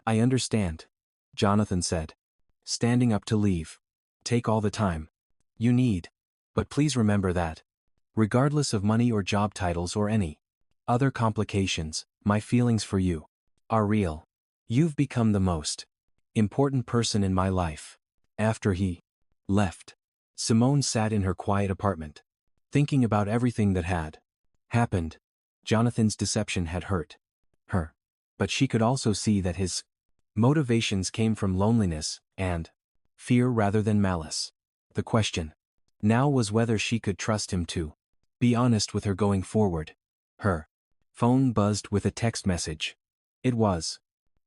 I understand, Jonathan said, standing up to leave. Take all the time you need. But please remember that, regardless of money or job titles or any other complications, my feelings for you are real. You've become the most important person in my life. After he left, Simone sat in her quiet apartment, thinking about everything that had happened. Jonathan's deception had hurt her, but she could also see that his motivations came from loneliness and fear rather than malice. The question now was whether she could trust him to be honest with her going forward. Her phone buzzed with a text message. It was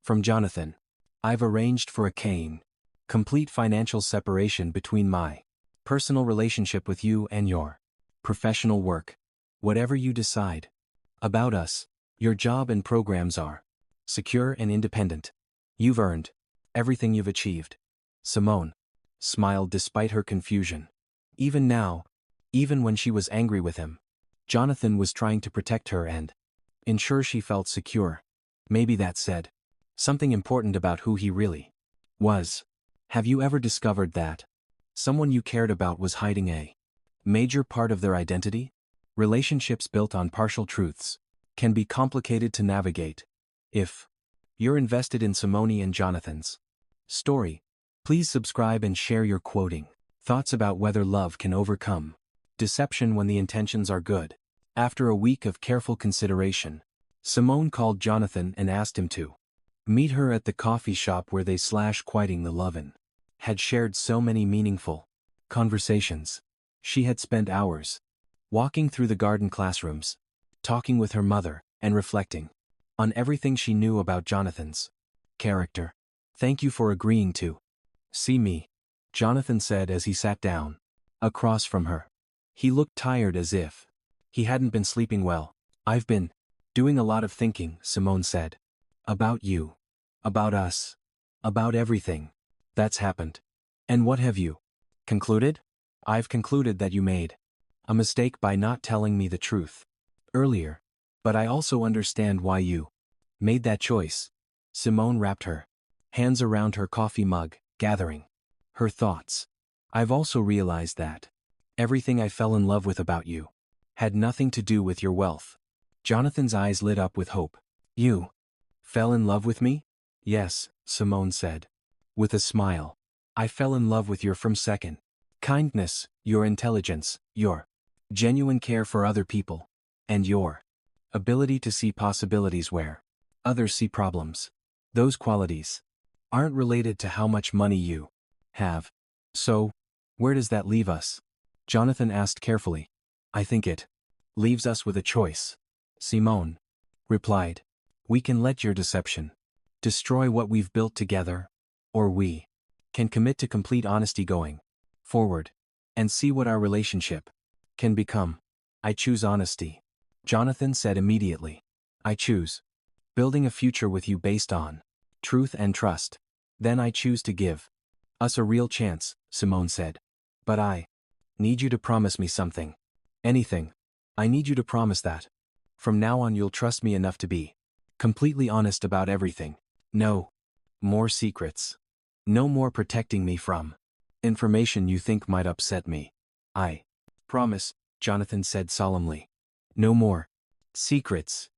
from Jonathan. I've arranged for a complete financial separation between my personal relationship with you and your professional work. Whatever you decide about us, your job and programs are secure and independent. You've earned everything you've achieved. Simone smiled despite her confusion. Even now, even when she was angry with him, Jonathan was trying to protect her and ensure she felt secure. Maybe that said something important about who he really was. Have you ever discovered that someone you cared about was hiding a major part of their identity? Relationships built on partial truths can be complicated to navigate. If you're invested in Simone and Jonathan's story, please subscribe and share your quoting thoughts about whether love can overcome deception when the intentions are good. After a week of careful consideration, Simone called Jonathan and asked him to meet her at the coffee shop where they quieting the love and had shared so many meaningful conversations. She had spent hours walking through the garden classrooms, talking with her mother, and reflecting on everything she knew about Jonathan's character. Thank you for agreeing to see me, Jonathan said as he sat down across from her. He looked tired as if he hadn't been sleeping well. I've been doing a lot of thinking, Simone said. About you. About us. About everything that's happened. And what have you concluded? I've concluded that you made a mistake by not telling me the truth earlier. But I also understand why you made that choice. Simone wrapped her hands around her coffee mug, gathering her thoughts. I've also realized that everything I fell in love with about you had nothing to do with your wealth. Jonathan's eyes lit up with hope. You fell in love with me? Yes, Simone said, with a smile. I fell in love with your second kindness, your intelligence, your genuine care for other people, and your ability to see possibilities where others see problems. Those qualities aren't related to how much money you have. So, where does that leave us? Jonathan asked carefully. I think it leaves us with a choice, Simone replied. We can let your deception destroy what we've built together, or we can commit to complete honesty going forward and see what our relationship can become. I choose honesty, Jonathan said immediately. I choose building a future with you based on truth and trust. Then I choose to give us a real chance, Simone said. But I need you to promise me something. Anything. I need you to promise that from now on you'll trust me enough to be completely honest about everything. No more secrets. No more protecting me from information you think might upset me. I promise, Jonathan said solemnly. No more secrets.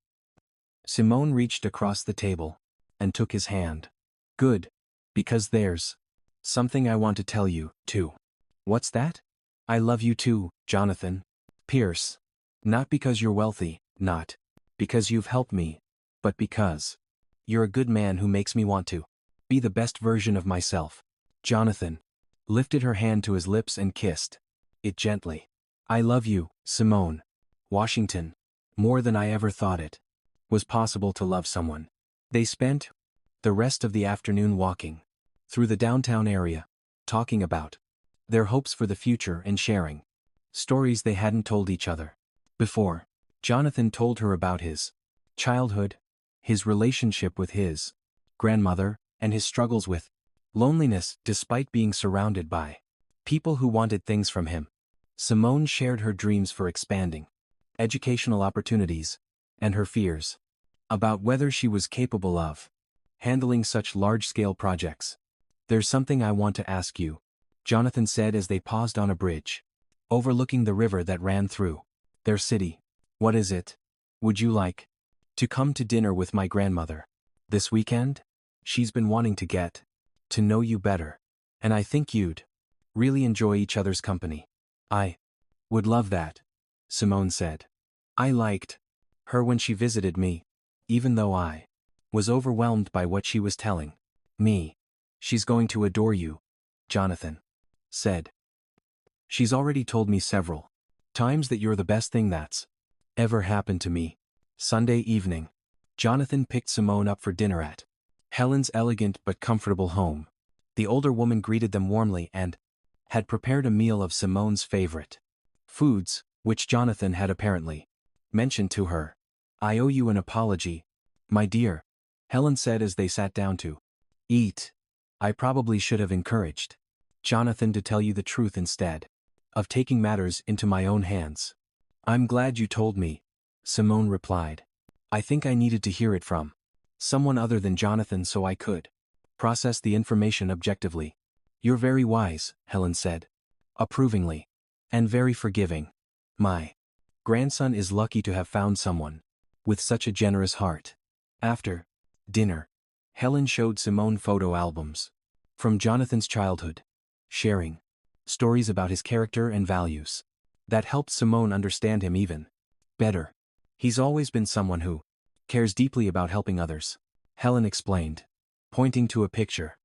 Simone reached across the table and took his hand. Good. Because there's something I want to tell you, too. What's that? I love you too, Jonathan Pierce. Not because you're wealthy, not because you've helped me, but because you're a good man who makes me want to be the best version of myself. Jonathan lifted her hand to his lips and kissed it gently. I love you, Simone Washington, more than I ever thought it was possible to love someone. They spent the rest of the afternoon walking through the downtown area, talking about their hopes for the future and sharing Stories they hadn't told each other before. Jonathan told her about his childhood, his relationship with his grandmother, and his struggles with loneliness despite being surrounded by people who wanted things from him. Simone shared her dreams for expanding educational opportunities and her fears about whether she was capable of handling such large-scale projects. "There's something I want to ask you," Jonathan said as they paused on a bridge overlooking the river that ran through their city. "What is it? Would you like to come to dinner with my grandmother this weekend? She's been wanting to get to know you better, and I think you'd really enjoy each other's company." "I would love that," Simone said. "I liked her when she visited me, even though I was overwhelmed by what she was telling me." "She's going to adore you," Jonathan said. "She's already told me several times that you're the best thing that's ever happened to me." Sunday evening, Jonathan picked Simone up for dinner at Helen's elegant but comfortable home. The older woman greeted them warmly and had prepared a meal of Simone's favorite foods, which Jonathan had apparently mentioned to her. "I owe you an apology, my dear," Helen said as they sat down to eat. "I probably should have encouraged Jonathan to tell you the truth instead of taking matters into my own hands." "I'm glad you told me," Simone replied. "I think I needed to hear it from someone other than Jonathan so I could process the information objectively." "You're very wise," Helen said approvingly, "and very forgiving. My grandson is lucky to have found someone with such a generous heart." After dinner, Helen showed Simone photo albums from Jonathan's childhood, sharing stories about his character and values that helped Simone understand him even better. "He's always been someone who cares deeply about helping others," Helen explained, pointing to a picture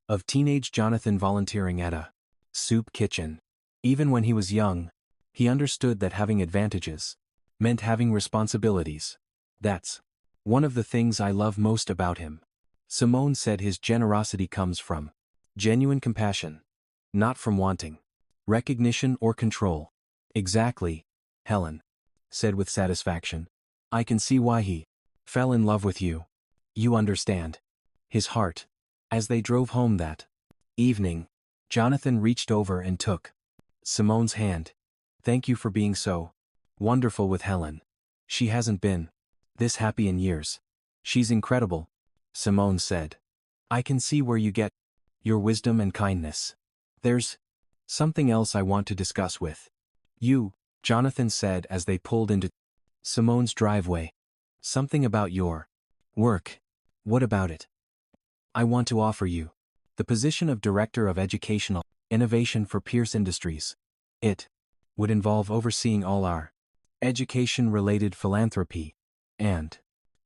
of teenage Jonathan volunteering at a soup kitchen. "Even when he was young, he understood that having advantages meant having responsibilities. That's one of the things I love most about him." Simone said his generosity comes from genuine compassion, not from wanting recognition or control. "Exactly," Helen said with satisfaction. "I can see why he fell in love with you. You understand his heart." As they drove home that evening, Jonathan reached over and took Simone's hand. "Thank you for being so wonderful with Helen. She hasn't been this happy in years." "She's incredible," Simone said. "I can see where you get your wisdom and kindness." "There's something else I want to discuss with you," Jonathan said as they pulled into Simone's driveway. "Something about your work." "What about it?" "I want to offer you the position of Director of Educational Innovation for Pierce Industries. It would involve overseeing all our education-related philanthropy and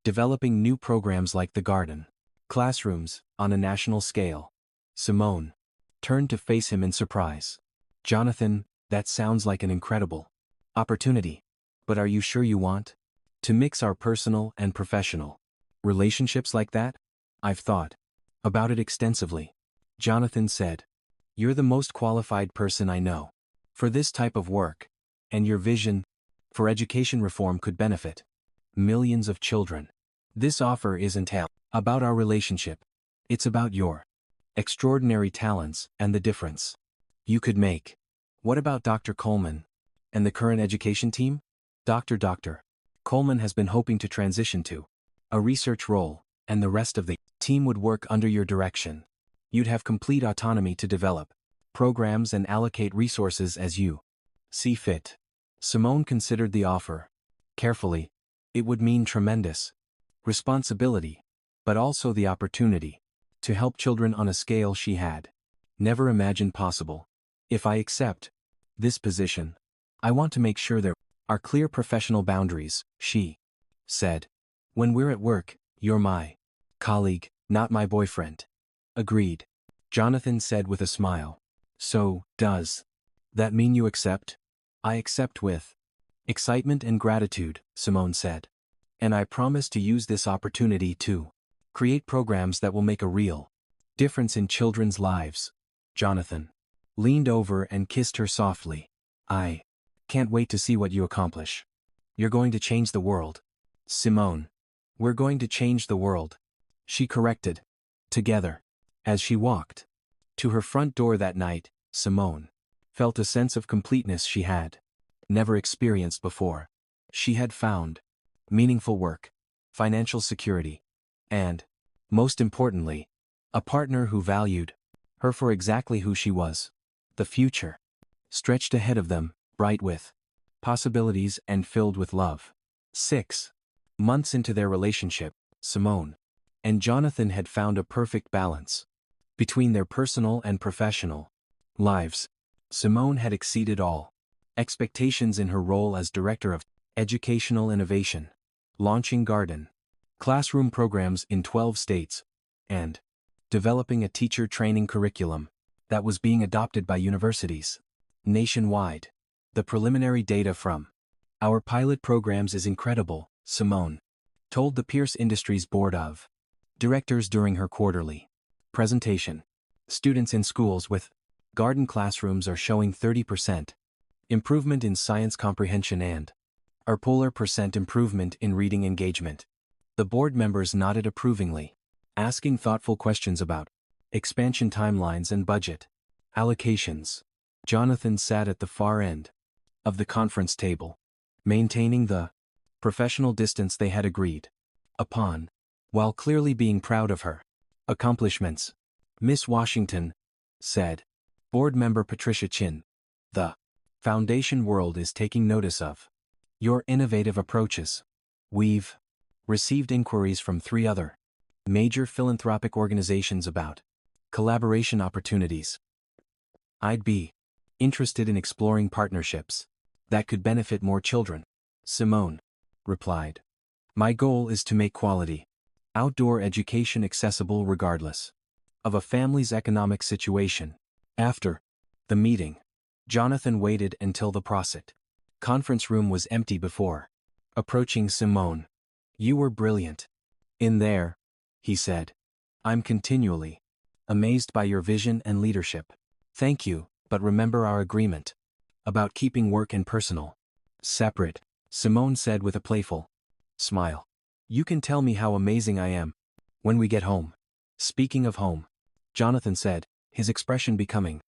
developing new programs like the garden classrooms on a national scale." Simone turned to face him in surprise. "Jonathan, that sounds like an incredible opportunity. But are you sure you want to mix our personal and professional relationships like that?" "I've thought about it extensively," Jonathan said. "You're the most qualified person I know for this type of work, and your vision for education reform could benefit millions of children. This offer isn't about our relationship. It's about your extraordinary talents and the difference you could make." "What about Dr. Coleman and the current education team?" Dr. Coleman has been hoping to transition to a research role, and the rest of the team would work under your direction. You'd have complete autonomy to develop programs and allocate resources as you see fit." Simone considered the offer carefully. It would mean tremendous responsibility, but also the opportunity to help children on a scale she had never imagined possible. "If I accept this position, I want to make sure there are clear professional boundaries," she said. "When we're at work, you're my colleague, not my boyfriend." "Agreed," Jonathan said with a smile. "So, does that mean you accept?" "I accept with excitement and gratitude," Simone said. "And I promise to use this opportunity to create programs that will make a real difference in children's lives." Jonathan leaned over and kissed her softly. "I Can't wait to see what you accomplish. You're going to change the world. Simone. We're going to change the world. She corrected. Together. As she walked to her front door that night, Simone felt a sense of completeness she had never experienced before. She had found meaningful work, financial security, and, most importantly, a partner who valued her for exactly who she was. The future stretched ahead of them, bright with possibilities and filled with love. 6 months into their relationship, Simone and Jonathan had found a perfect balance between their personal and professional lives. Simone had exceeded all expectations in her role as Director of Educational Innovation, launching garden classroom programs in 12 states, and developing a teacher training curriculum that was being adopted by universities nationwide. The preliminary data from our pilot programs is incredible, Simone told the Pierce Industries Board of Directors during her quarterly presentation. Students in schools with garden classrooms are showing 30% improvement in science comprehension and a polar percent improvement in reading engagement. The board members nodded approvingly, asking thoughtful questions about expansion timelines and budget allocations. Jonathan sat at the far end of the conference table, maintaining the professional distance they had agreed upon, while clearly being proud of her accomplishments. Miss Washington, said board member Patricia Chin, the foundation world is taking notice of your innovative approaches. We've received inquiries from 3 other major philanthropic organizations about collaboration opportunities. I'd be interested in exploring partnerships that could benefit more children, Simone replied. My goal is to make quality outdoor education accessible regardless of a family's economic situation. After the meeting, Jonathan waited until the Prosit conference room was empty before approaching Simone. You were brilliant in there, he said. I'm continually amazed by your vision and leadership. Thank you, but remember our agreement about keeping work and personal separate, Simone said with a playful smile. You can tell me how amazing I am when we get home. Speaking of home, Jonathan said, his expression becoming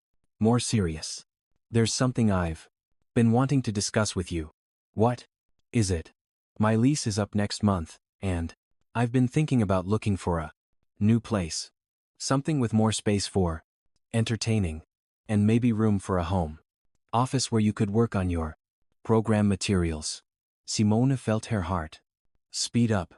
more serious. There's something I've been wanting to discuss with you. What is it? My lease is up next month, and I've been thinking about looking for a new place. Something with more space for entertaining, and maybe room for a home office where you could work on your program materials. Simone felt her heart speed up.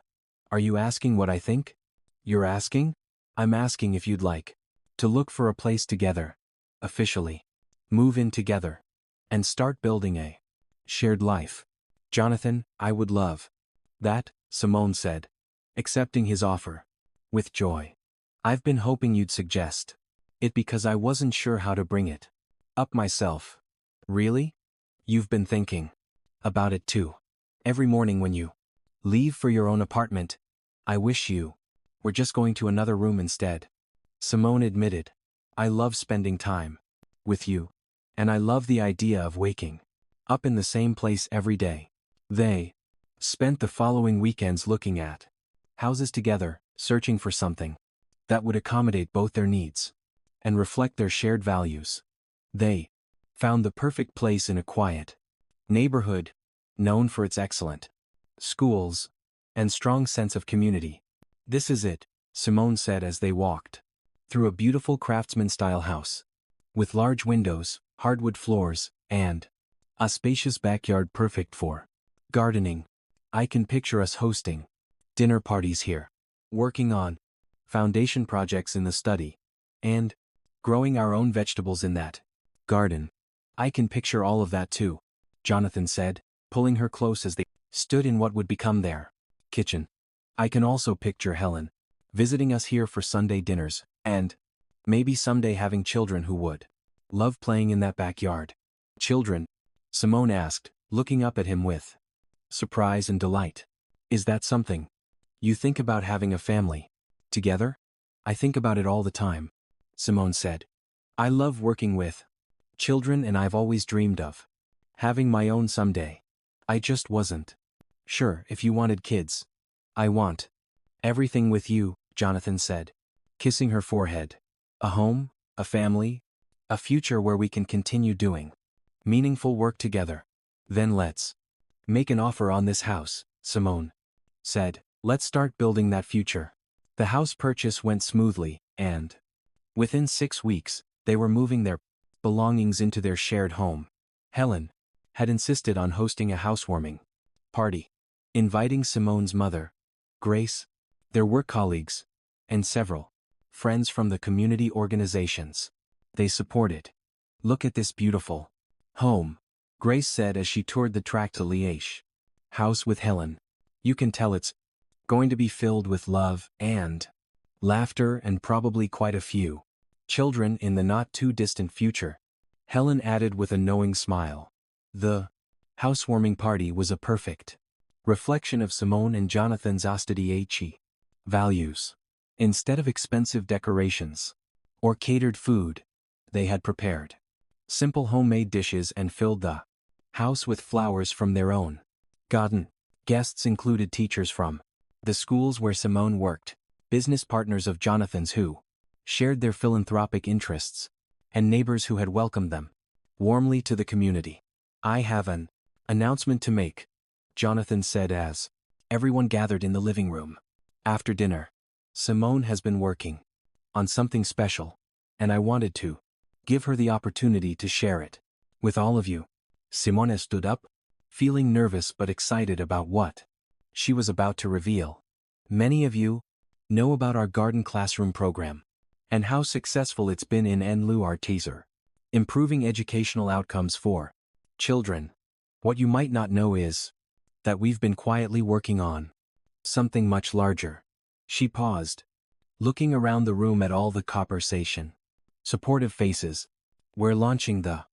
Are you asking what I think? You're asking? I'm asking if you'd like to look for a place together, officially move in together, and start building a shared life. Jonathan, I would love that, Simone said, accepting his offer with joy. I've been hoping you'd suggest it because I wasn't sure how to bring it up myself. Really? You've been thinking about it too. Every morning when you leave for your own apartment, I wish you were just going to another room instead. Simone admitted. I love spending time with you, and I love the idea of waking up in the same place every day. They spent the following weekends looking at houses together, searching for something that would accommodate both their needs and reflect their shared values. They found the perfect place in a quiet neighborhood, known for its excellent schools and strong sense of community. This is it, Simone said as they walked through a beautiful craftsman-style house with large windows, hardwood floors, and a spacious backyard perfect for gardening. I can picture us hosting dinner parties here, working on foundation projects in the study, and growing our own vegetables in that garden. I can picture all of that too, Jonathan said, pulling her close as they stood in what would become their kitchen. I can also picture Helen visiting us here for Sunday dinners, and maybe someday having children who would love playing in that backyard. Children? Simone asked, looking up at him with surprise and delight. Is that something you think about, having a family together? I think about it all the time, Simone said. I love working with children, and I've always dreamed of Having my own someday. I just wasn't. Sure, if you wanted kids. I want everything with you, Jonathan said, kissing her forehead. A home, a family, a future where we can continue doing meaningful work together. Then let's make an offer on this house, Simone said. Let's start building that future. The house purchase went smoothly, and within 6 weeks, they were moving their belongings into their shared home. Helen had insisted on hosting a housewarming party, inviting Simone's mother, Grace, their work colleagues, and several friends from the community organizations they supported. Look at this beautiful home, Grace said as she toured the tract to Liège house with Helen. You can tell it's going to be filled with love and laughter and probably quite a few children in the not-too-distant future, Helen added with a knowing smile. The housewarming party was a perfect reflection of Simone and Jonathan's austere values. Instead of expensive decorations or catered food, they had prepared simple homemade dishes and filled the house with flowers from their own garden. Guests included teachers from the schools where Simone worked, business partners of Jonathan's who shared their philanthropic interests, and neighbors who had welcomed them warmly to the community. I have an announcement to make, Jonathan said as everyone gathered in the living room. After dinner, Simone has been working on something special, and I wanted to give her the opportunity to share it with all of you. Simone stood up, feeling nervous but excited about what she was about to reveal. Many of you know about our garden classroom program and how successful it's been in our teaser, improving educational outcomes for children. What you might not know is that we've been quietly working on something much larger. She paused, looking around the room at all the conversation supportive faces. We're launching the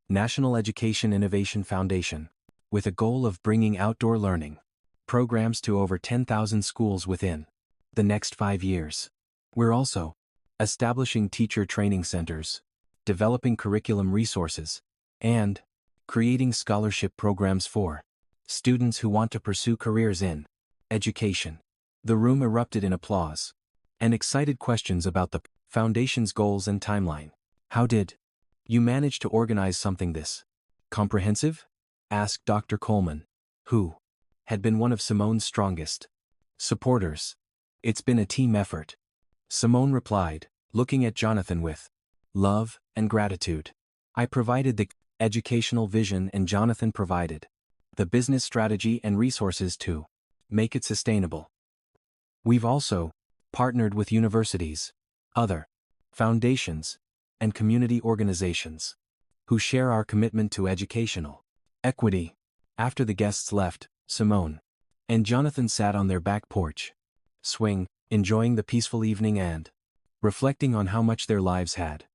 National Education Innovation Foundation with a goal of bringing outdoor learning programs to over 10,000 schools within the next 5 years. We're also establishing teacher training centers, developing curriculum resources, and creating scholarship programs for students who want to pursue careers in education. The room erupted in applause and excited questions about the foundation's goals and timeline. How did you manage to organize something this comprehensive? Asked Dr. Coleman, who had been one of Simone's strongest supporters. It's been a team effort, Simone replied, looking at Jonathan with love and gratitude. I provided the educational vision and Jonathan provided the business strategy and resources to make it sustainable. We've also partnered with universities, other foundations, and community organizations who share our commitment to educational equity. After the guests left, Simone and Jonathan sat on their back porch swing, enjoying the peaceful evening and reflecting on how much their lives had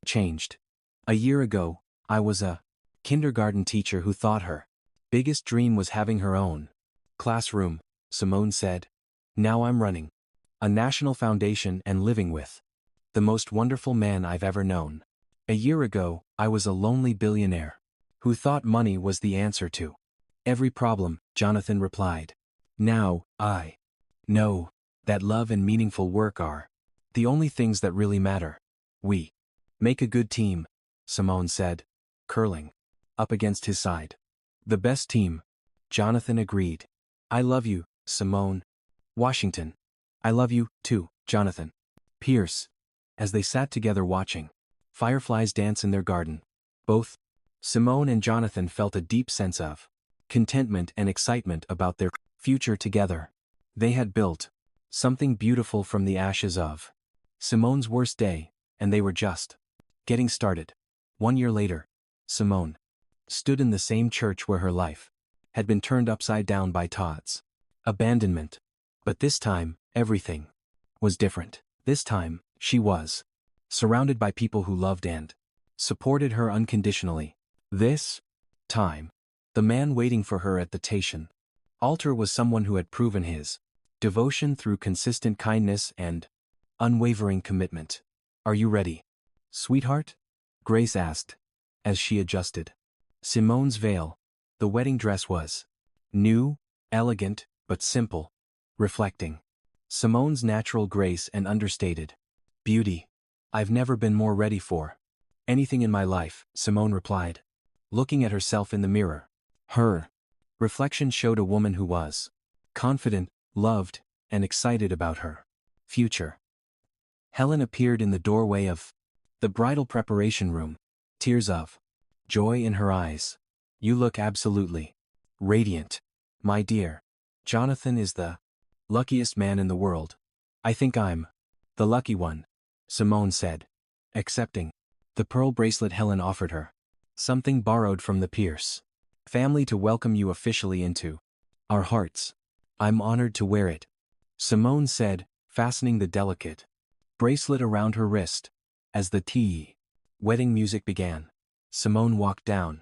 changed. A year ago, I was a kindergarten teacher who thought her biggest dream was having her own classroom, Simone said. Now I'm running a national foundation and living with the most wonderful man I've ever known. A year ago, I was a lonely billionaire who thought money was the answer to every problem, Jonathan replied. Now, I know that love and meaningful work are the only things that really matter. We make a good team, Simone said, curling up against his side. The best team, Jonathan agreed. I love you, Simone. Washington. I love you, too, Jonathan. Pierce. As they sat together watching fireflies dance in their garden, both Simone and Jonathan felt a deep sense of contentment and excitement about their future together. They had built something beautiful from the ashes of Simone's worst day, and they were just getting started. 1 year later, Simone stood in the same church where her life had been turned upside down by Todd's abandonment. But this time, everything was different. This time, she was surrounded by people who loved and supported her unconditionally. This time, the man waiting for her at the station altar was someone who had proven his devotion through consistent kindness and unwavering commitment. Are you ready, sweetheart? Grace asked, as she adjusted Simone's veil, the wedding dress was new, elegant, but simple, reflecting Simone's natural grace and understated beauty. I've never been more ready for anything in my life, Simone replied, looking at herself in the mirror. Her reflection showed a woman who was confident, loved, and excited about her future. Helen appeared in the doorway of the bridal preparation room, tears of joy in her eyes. You look absolutely radiant, my dear. Jonathan is the luckiest man in the world. I think I'm the lucky one, Simone said, accepting the pearl bracelet Helen offered her, something borrowed from the Pierce family to welcome you officially into our hearts. I'm honored to wear it, Simone said, fastening the delicate bracelet around her wrist. As the wedding music began, Simone walked down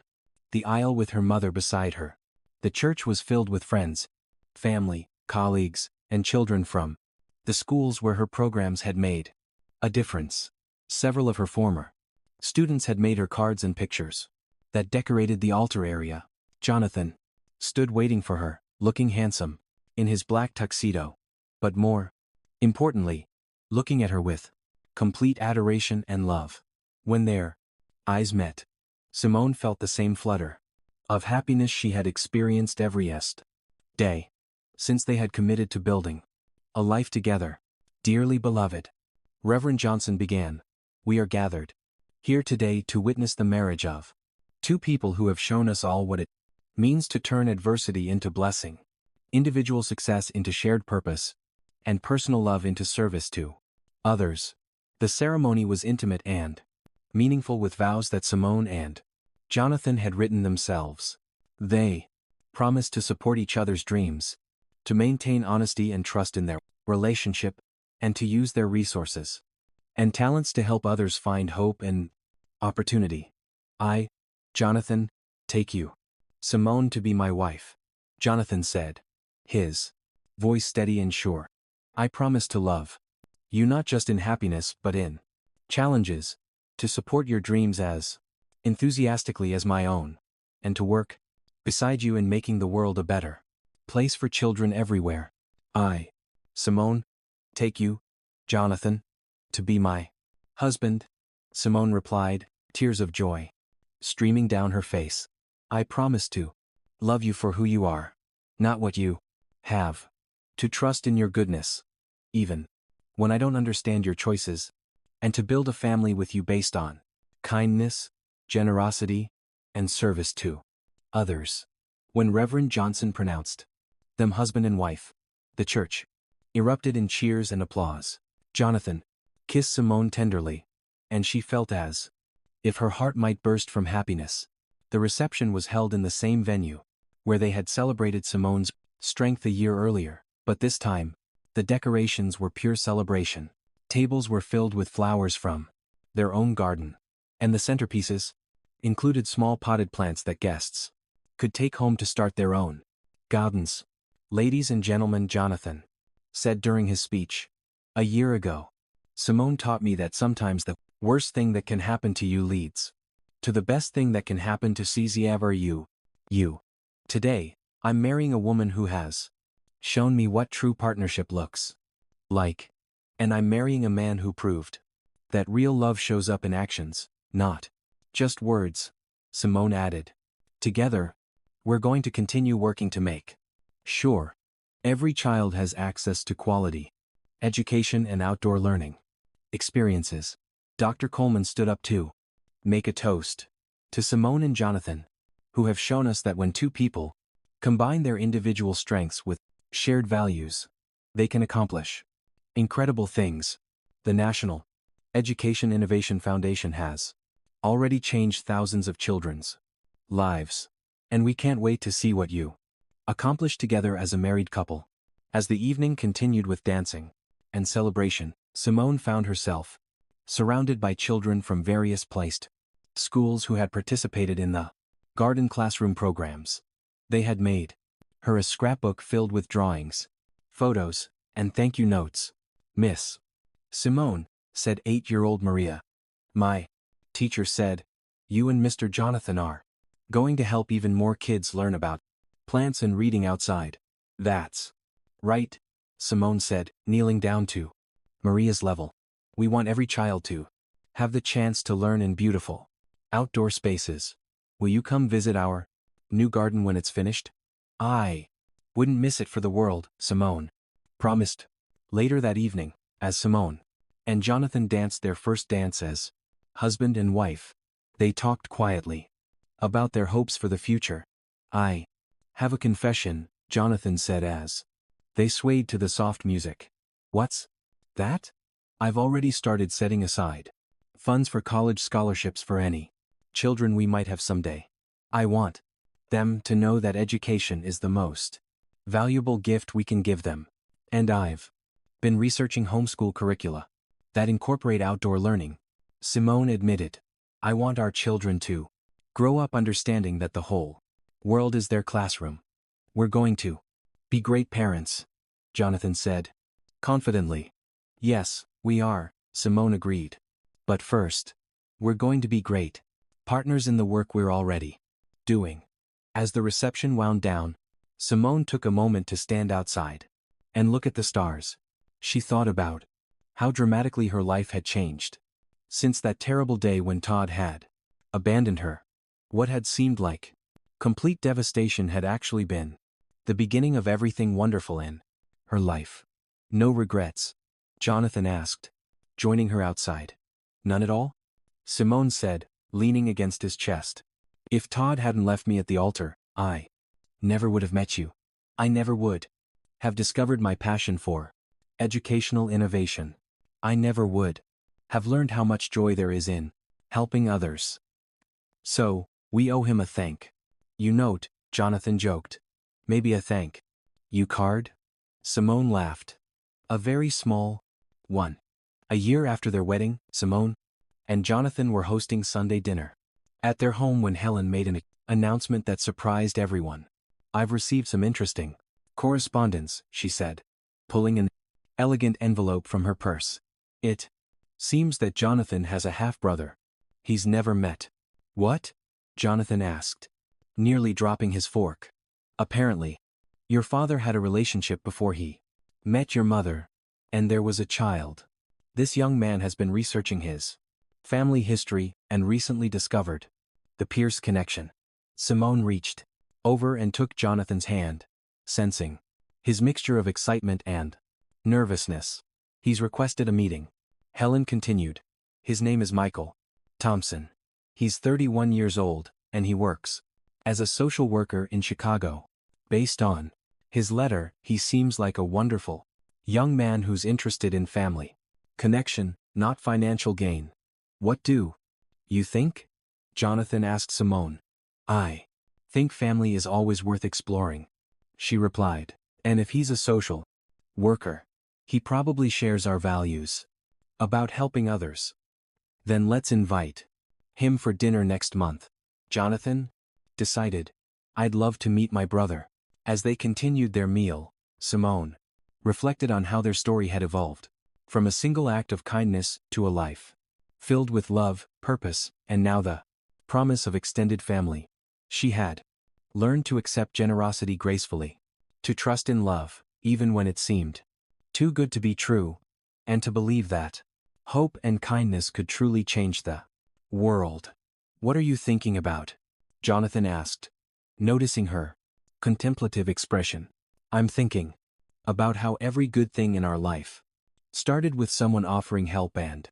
the aisle with her mother beside her. The church was filled with friends, family, colleagues, and children from the schools where her programs had made a difference. Several of her former students had made her cards and pictures that decorated the altar area. Jonathan stood waiting for her, looking handsome in his black tuxedo, but more importantly, looking at her with complete adoration and love. When their eyes met, Simone felt the same flutter of happiness she had experienced every day since they had committed to building a life together. Dearly beloved, Reverend Johnson began, we are gathered here today to witness the marriage of two people who have shown us all what it means to turn adversity into blessing, individual success into shared purpose, and personal love into service to others. The ceremony was intimate and meaningful with vows that Simone and Jonathan had written themselves. They promised to support each other's dreams, to maintain honesty and trust in their relationship, and to use their resources and talents to help others find hope and opportunity. I, Jonathan, take you, Simone, to be my wife, Jonathan said, his voice steady and sure. I promise to love you not just in happiness but in challenges, to support your dreams as enthusiastically as my own, and to work beside you in making the world a better place for children everywhere. I, Simone, take you, Jonathan, to be my husband, Simone replied, tears of joy streaming down her face. I promise to love you for who you are, not what you have, to trust in your goodness, even when I don't understand your choices, and to build a family with you based on kindness, generosity, and service to others. When Reverend Johnson pronounced them husband and wife, the church erupted in cheers and applause. Jonathan kissed Simone tenderly, and she felt as if her heart might burst from happiness. The reception was held in the same venue where they had celebrated Simone's strength a year earlier, but this time, the decorations were pure celebration. Tables were filled with flowers from their own garden, and the centerpieces included small potted plants that guests could take home to start their own gardens. Ladies and gentlemen, Jonathan said during his speech, a year ago, Simone taught me that sometimes the worst thing that can happen to you leads to the best thing that can happen to ever you. Today, I'm marrying a woman who has shown me what true partnership looks like. And I'm marrying a man who proved that real love shows up in actions, not just words, Simone added. Together, we're going to continue working to make sure every child has access to quality education and outdoor learning experiences. Dr. Coleman stood up to make a toast to Simone and Jonathan, who have shown us that when two people combine their individual strengths with shared values, they can accomplish incredible things. The National Education Innovation Foundation has already changed thousands of children's lives, and we can't wait to see what you accomplish together as a married couple. As the evening continued with dancing and celebration, Simone found herself surrounded by children from various placed schools who had participated in the garden classroom programs. They had made her a scrapbook filled with drawings, photos, and thank you notes. Miss Simone, said 8-year-old Maria, my teacher said, you and Mr. Jonathan are Going to help even more kids learn about plants and reading outside. That's right, Simone said, kneeling down to Maria's level. We want every child to have the chance to learn in beautiful outdoor spaces. Will you come visit our new garden when it's finished? I wouldn't miss it for the world, Simone promised. Later that evening, as Simone and Jonathan danced their first dance as husband and wife, they talked quietly about their hopes for the future. I have a confession, Jonathan said as they swayed to the soft music. What's that? I've already started setting aside funds for college scholarships for any children we might have someday. I want them to know that education is the most valuable gift we can give them. And I've been researching homeschool curricula that incorporate outdoor learning, Simone admitted. I want our children to grow up understanding that the whole world is their classroom. We're going to be great parents, Jonathan said confidently. Yes, we are, Simone agreed. But first, we're going to be great partners in the work we're already doing. As the reception wound down, Simone took a moment to stand outside and look at the stars. She thought about how dramatically her life had changed since that terrible day when Todd had abandoned her. What had seemed like complete devastation had actually been the beginning of everything wonderful in her life. No regrets? Jonathan asked, joining her outside. None at all? Simone said, leaning against his chest. If Todd hadn't left me at the altar, I never would have met you. I never would have discovered my passion for educational innovation. I never would have learned how much joy there is in helping others. So, we owe him a thank you note, Jonathan joked. Maybe a thank you card? Simone laughed. A very small one. A year after their wedding, Simone and Jonathan were hosting Sunday dinner at their home when Helen made an announcement that surprised everyone. I've received some interesting correspondence, she said, pulling an elegant envelope from her purse. It seems that Jonathan has a half-brother he's never met. What? Jonathan asked, nearly dropping his fork. Apparently, your father had a relationship before he met your mother, and there was a child. This young man has been researching his family history and recently discovered the Pierce connection. Simone reached over and took Jonathan's hand, sensing his mixture of excitement and nervousness. He's requested a meeting. Helen continued. His name is Michael Thompson. He's 31 years old, and he works as a social worker in Chicago. Based on his letter, he seems like a wonderful young man who's interested in family connection, not financial gain. What do you think? Jonathan asked Simone. I think family is always worth exploring, she replied. And if he's a social worker, he probably shares our values about helping others. Then let's invite him for dinner next month. Jonathan decided. I'd love to meet my brother. As they continued their meal, Simone reflected on how their story had evolved from a single act of kindness to a life filled with love, purpose, and now the promise of extended family. She had learned to accept generosity gracefully, to trust in love, even when it seemed too good to be true, and to believe that hope and kindness could truly change the world. What are you thinking about? Jonathan asked, noticing her contemplative expression. I'm thinking about how every good thing in our life started with someone offering help and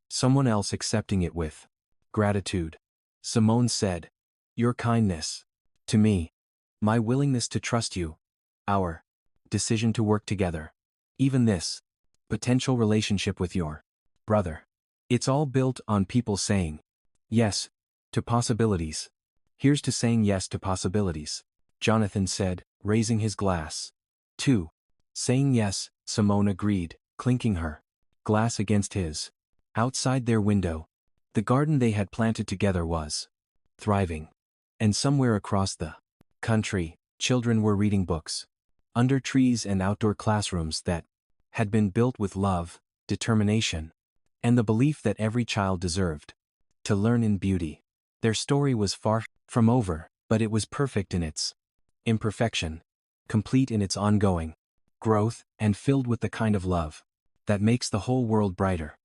someone else accepting it with gratitude. Simone said, your kindness to me, my willingness to trust you, our decision to work together, even this potential relationship with your brother. It's all built on people saying yes to possibilities. Here's to saying yes to possibilities, Jonathan said, raising his glass. 2. Saying yes, Simone agreed, clinking her glass against his. Outside their window, the garden they had planted together was thriving. And somewhere across the country, children were reading books under trees and outdoor classrooms that had been built with love, determination, and the belief that every child deserved to learn in beauty. Their story was far from over, but it was perfect in its imperfection, complete in its ongoing growth, and filled with the kind of love that makes the whole world brighter.